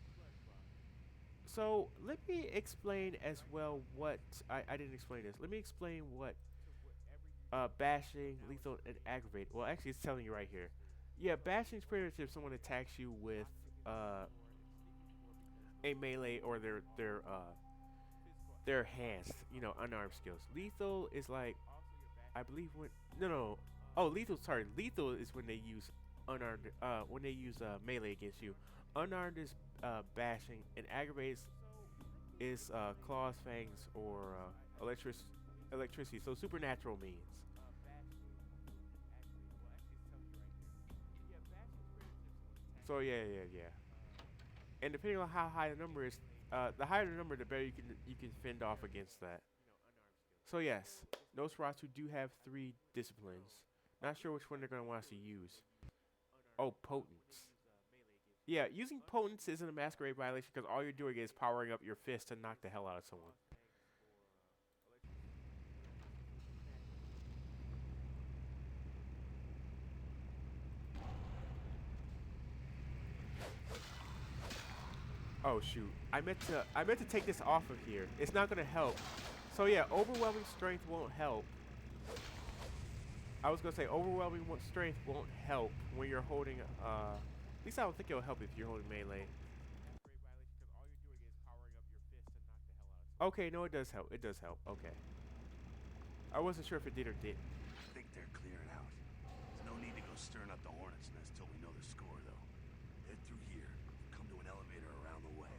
So let me explain as well what I didn't explain this. Let me explain what bashing, lethal, and aggravate. Well, actually, it's telling you right here. Yeah, bashing is pretty much if someone attacks you with uh, a melee or their hands, you know, unarmed skills. Lethal is like, I believe when no. Oh, lethal. Sorry, lethal is when they use unarmed. When they use melee against you. Unarmed is bashing, and aggravate is claws, fangs, or electricity. So supernatural means. So yeah. And depending on how high the number is, the higher the number, the better you can fend off against that. So yes, Nosferatu do have 3 disciplines. Not sure which one they're gonna want us to use. Oh, potence. Yeah, using potence isn't a masquerade violation because all you're doing is powering up your fist to knock the hell out of someone. Oh shoot! I meant to take this off of here. It's not gonna help. So yeah, overwhelming strength won't help. I was gonna say overwhelming strength won't help when you're holding. At least I don't think it'll help if you're holding melee. Okay, no, it does help. It does help. Okay. I wasn't sure if it did or didn't. I think they're clearing out. There's no need to go stirring up the hornet's nest till we know the score, though. Head through here. Come to an elevator around the way.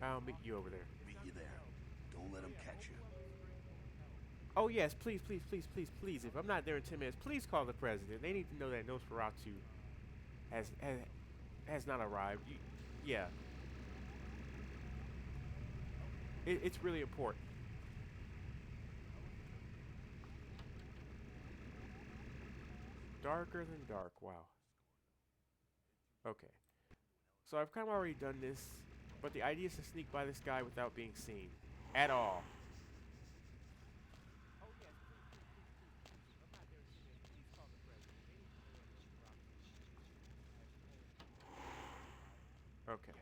I'll meet you over there. Meet you there. Don't let them catch you. Oh yes, please. If I'm not there in 10 minutes, please call the president. They need to know that Nosferatu has not arrived. Yeah, it's really important. Darker than dark. Wow. Okay. So I've kind of already done this, but the idea is to sneak by this guy without being seen at all. Okay.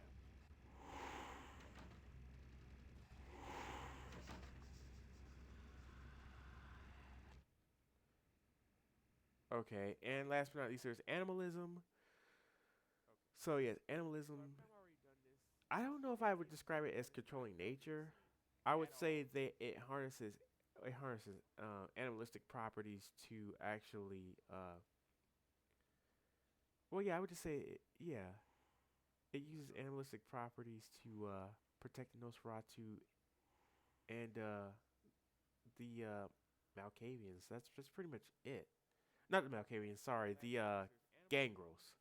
Okay, and last but not least, there's animalism. So yes, animalism. I don't know if I would describe it as controlling nature. I would say that it harnesses animalistic properties to actually. Well, yeah, I would just say yeah. It uses animalistic properties to protect the Nosferatu and the Malkavians. That's pretty much it. Not the Malkavians. Sorry, the Gangrels.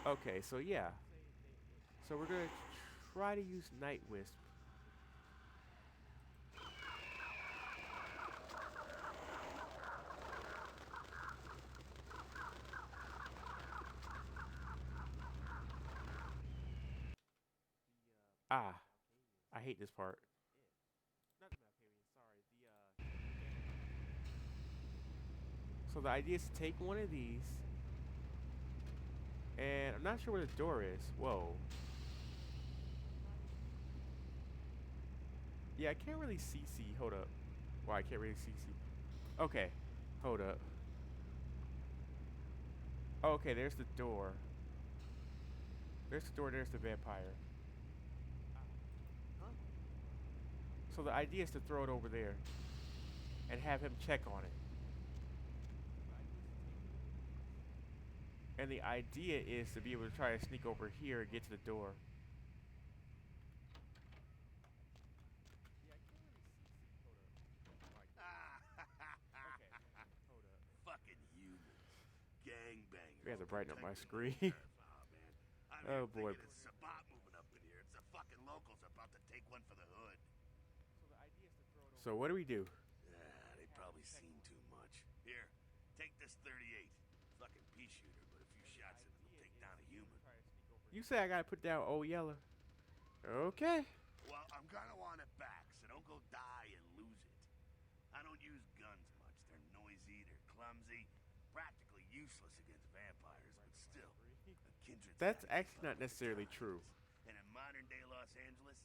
Okay, so yeah. So we're gonna try to use Night Wisp. Ah, I hate this part. So the idea is to take one of these, and I'm not sure where the door is. Whoa. Yeah, I can't really see. Hold up. Wow, I can't really see. Okay, hold up. Okay, there's the door. There's the door. There's the vampire. So the idea is to throw it over there and have him check on it. And the idea is to be able to try to sneak over here and get to the door. Fucking humans. Gangbangers. We have to brighten up my screen. Protecting the man. I'm Oh here boy. thinking it's Sabat moving up in here. It's the fucking locals about to take one for the hood. So what do we do? They probably seen too much. Here, take this 38. Fucking pea shooter, but a few shots in it will take down a human. You say I gotta put down Old Yeller. Okay. Well, I'm gonna want it back, so don't go useless against vampires, but still, a kindred's That's gotta keep actually up not with the necessarily true. times. And in modern-day Los Angeles,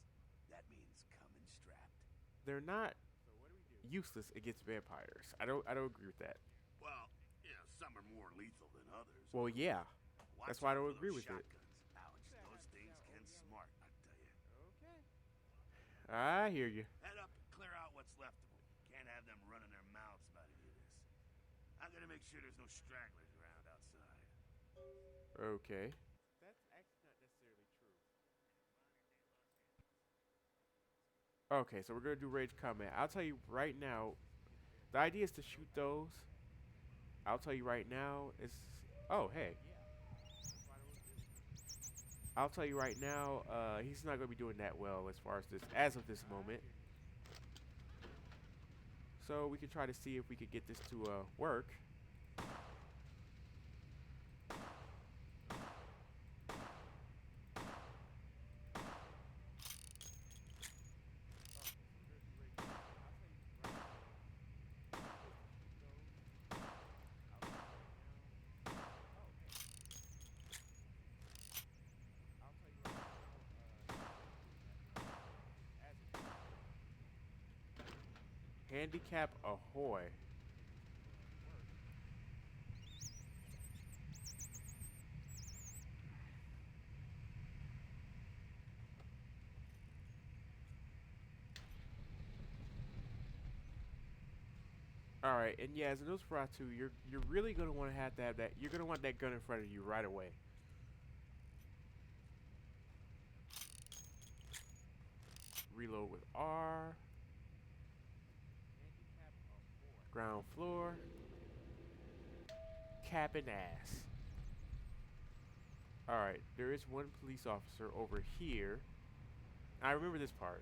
that means coming strapped. They're not useless against vampires. I don't agree with that. Well, some are more lethal than others. Well, yeah. Watch That's why I out don't for agree those with it. shotguns, Alex. Those things can smart, I tell you. I hear you. Head up and clear out what's left of them. Can't have them running their mouths about any of this. I'm gonna make sure there's no stragglers around outside. Okay. That's actually not necessarily true. Okay, so we're gonna do rage combat. I'll tell you right now, the idea is to shoot those. I'll tell you right now, it's oh hey. I'll tell you right now, he's not gonna be doing that well as far as as of this moment. So we can try to see if we could get this to work. Handicap ahoy. All right, and yeah, as a Nosferatu, you're really gonna want to have that. You're gonna want that gun in front of you right away. Reload with R. Ground floor. Cabin ass. Alright, there is one police officer over here. I remember this part.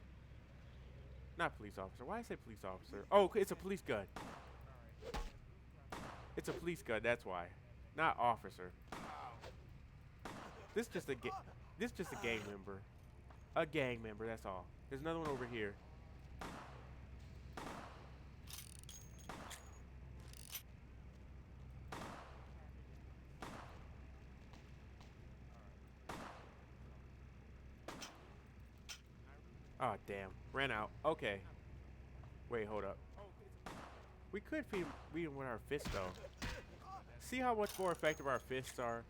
Not police officer. Why did I say police officer? Oh, it's a police gun. It's a police gun, that's why. Not officer. This just a gang member. A gang member, that's all. There's another one over here. Oh, damn. Ran out. Okay. Wait, hold up. We could beat him with our fists, though. See how much more effective our fists are?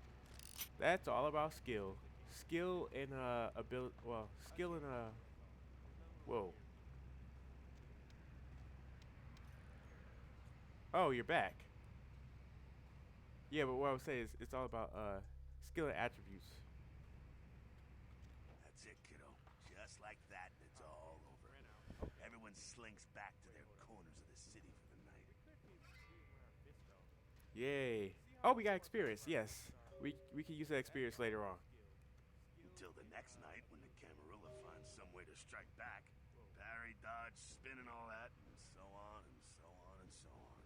That's all about skill. Skill and, ability. Well, skill and, whoa. Oh, you're back. Yeah, but what I was saying is it's all about, skill and attributes. That's it, kiddo. Just like that, and it's all over. Everyone slinks back to their corners of the city for the night. Yay. Oh, we got experience. Yes. We can use that experience later on. Until the next night when the Camarilla finds some way to strike back. Parry, dodge, spin and all that, and so on and so on and so on.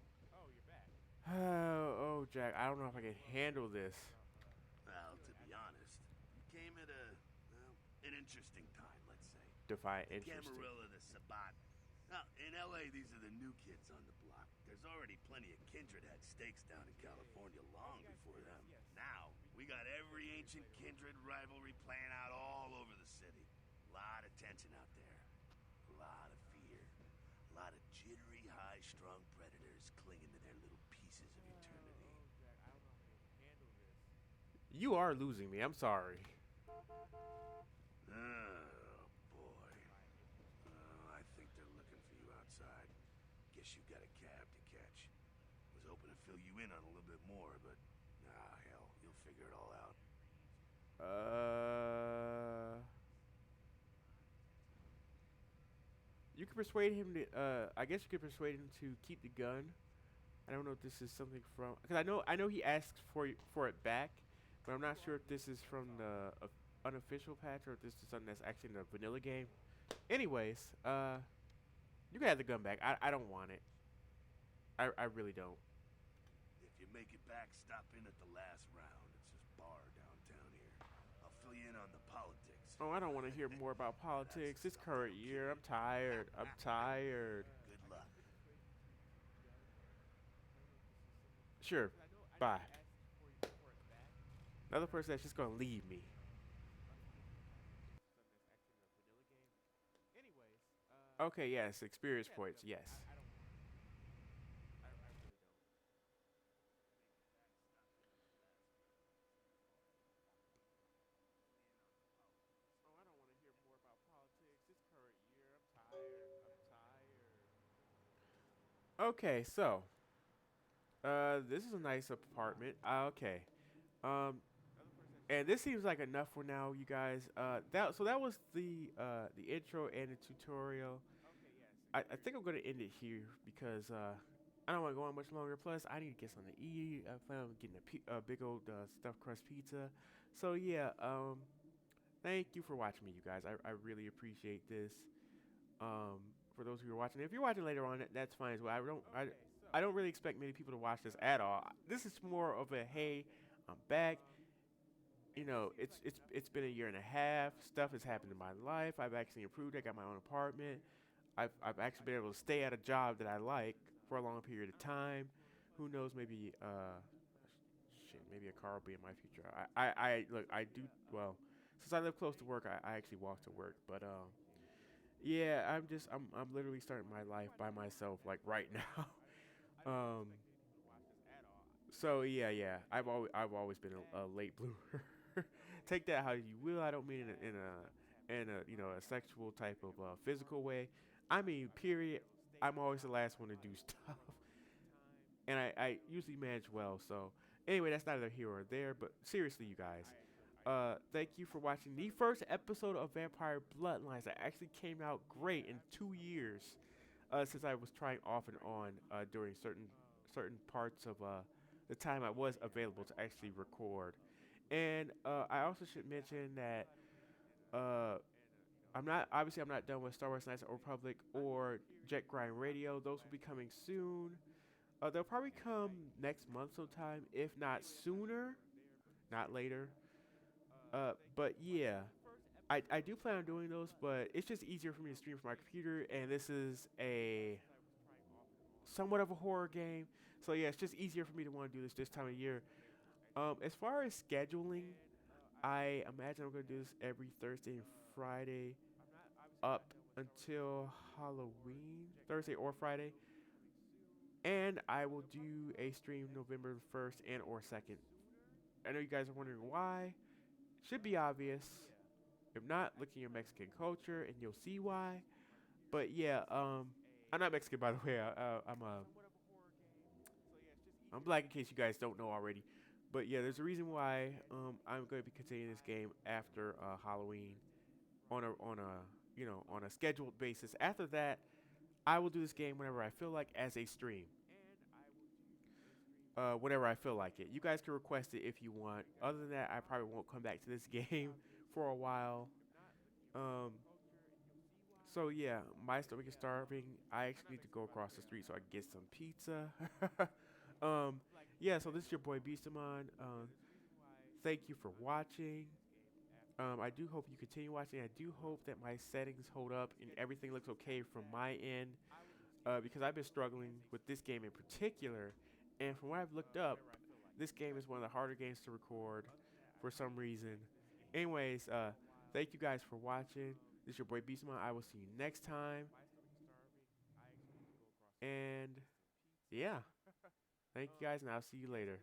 Oh, Jack, I don't know if I can handle this. Well, to be honest, you came at an interesting time, let's say. Define The interesting. Camarilla, the Sabat. Now, in LA, these are the new kids on the block. There's already plenty of kindred had stakes down in California long before them. Now, we got every ancient kindred rivalry playing out all over the city. A lot of tension out there. A lot of fear. A lot of jittery, high-strung predators clinging to their little pieces of eternity. You are losing me. I'm sorry. Oh, boy. I think they're looking for you outside. Guess you got a cab to catch. Was hoping to fill you in on a little bit more, but hell, you'll figure it all out. You can persuade him to. I guess you could persuade him to keep the gun. I don't know if this is something from, because I know he asked for it back, but I'm not sure if this is from the unofficial patch or if this is something that's actually in the vanilla game. Anyways, you can have the gun back. I don't want it. I really don't. If you make it back, stop in at the last round. It's this bar downtown here. I'll fill you in on the politics. Oh, I don't want to hear more about politics. This current year, I'm tired. I'm tired. Good luck. Sure. Bye. Another person that's just gonna leave me. Okay, yes, experience points, yes. Okay, so this is a nice apartment. Okay, um, and this seems like enough for now, you guys. That was the intro and the tutorial. I think I'm gonna end it here because I don't want to go on much longer. Plus, I need to get something to eat. I plan on getting a big old stuffed crust pizza. So yeah, thank you for watching me, you guys. I really appreciate this. Um, for those who are watching, if you're watching later on, that's fine as well. I don't really expect many people to watch this at all. This is more of a hey, I'm back. You know, it's been a year and a half. Stuff has happened in my life. I've actually improved. I got my own apartment. I've actually been able to stay at a job that I like for a long period of time. Who knows? Maybe shit. Maybe a car will be in my future. I look. I do well. Since I live close to work, I actually walk to work. But yeah. I'm literally starting my life by myself like right now. um. So yeah. I've always been a late bloomer. Take that how you will. I don't mean in a a sexual type of physical way. I mean period. I'm always the last one to do stuff, and I usually manage well. So anyway, that's neither here or there. But seriously, you guys, thank you for watching the first episode of Vampire Bloodlines. That actually came out great in 2 years. Since I was trying off and on during certain parts of the time I was available to actually record. And I also should mention that uh, I'm not done with Star Wars Knights of the Republic or Jet Grind Radio. Those will be coming soon. They'll probably come next month sometime, if not sooner, not later. But yeah, I do plan on doing those, but it's just easier for me to stream from my computer, and this is a somewhat of a horror game. So yeah, it's just easier for me to want to do this time of year. As far as scheduling, I imagine I'm gonna do this every Thursday and Friday up until Halloween, Thursday or Friday, and I will do a stream November 1st and or 2nd. I know you guys are wondering why. Should be obvious. If not, look in your Mexican culture and you'll see why. But yeah, I'm not Mexican by the way. I'm black in case you guys don't know already. But yeah, there's a reason why I'm going to be continuing this game after Halloween on a on a scheduled basis. After that, I will do this game whenever I feel like as a stream. Whenever I feel like it. You guys can request it if you want. Other than that, I probably won't come back to this game for a while. Um, so yeah, my stomach is starving. I actually need to go across the street so I can get some pizza. um, yeah. So this is your boy Beastamon. Thank you for watching. I do hope you continue watching. I do hope that my settings hold up and everything looks okay from my end. Because I've been struggling with this game in particular. And from what I've looked up, this game is one of the harder games to record for some reason. Anyways, thank you guys for watching. This is your boy Beastmon. I will see you next time. And yeah, thank you guys, and I'll see you later.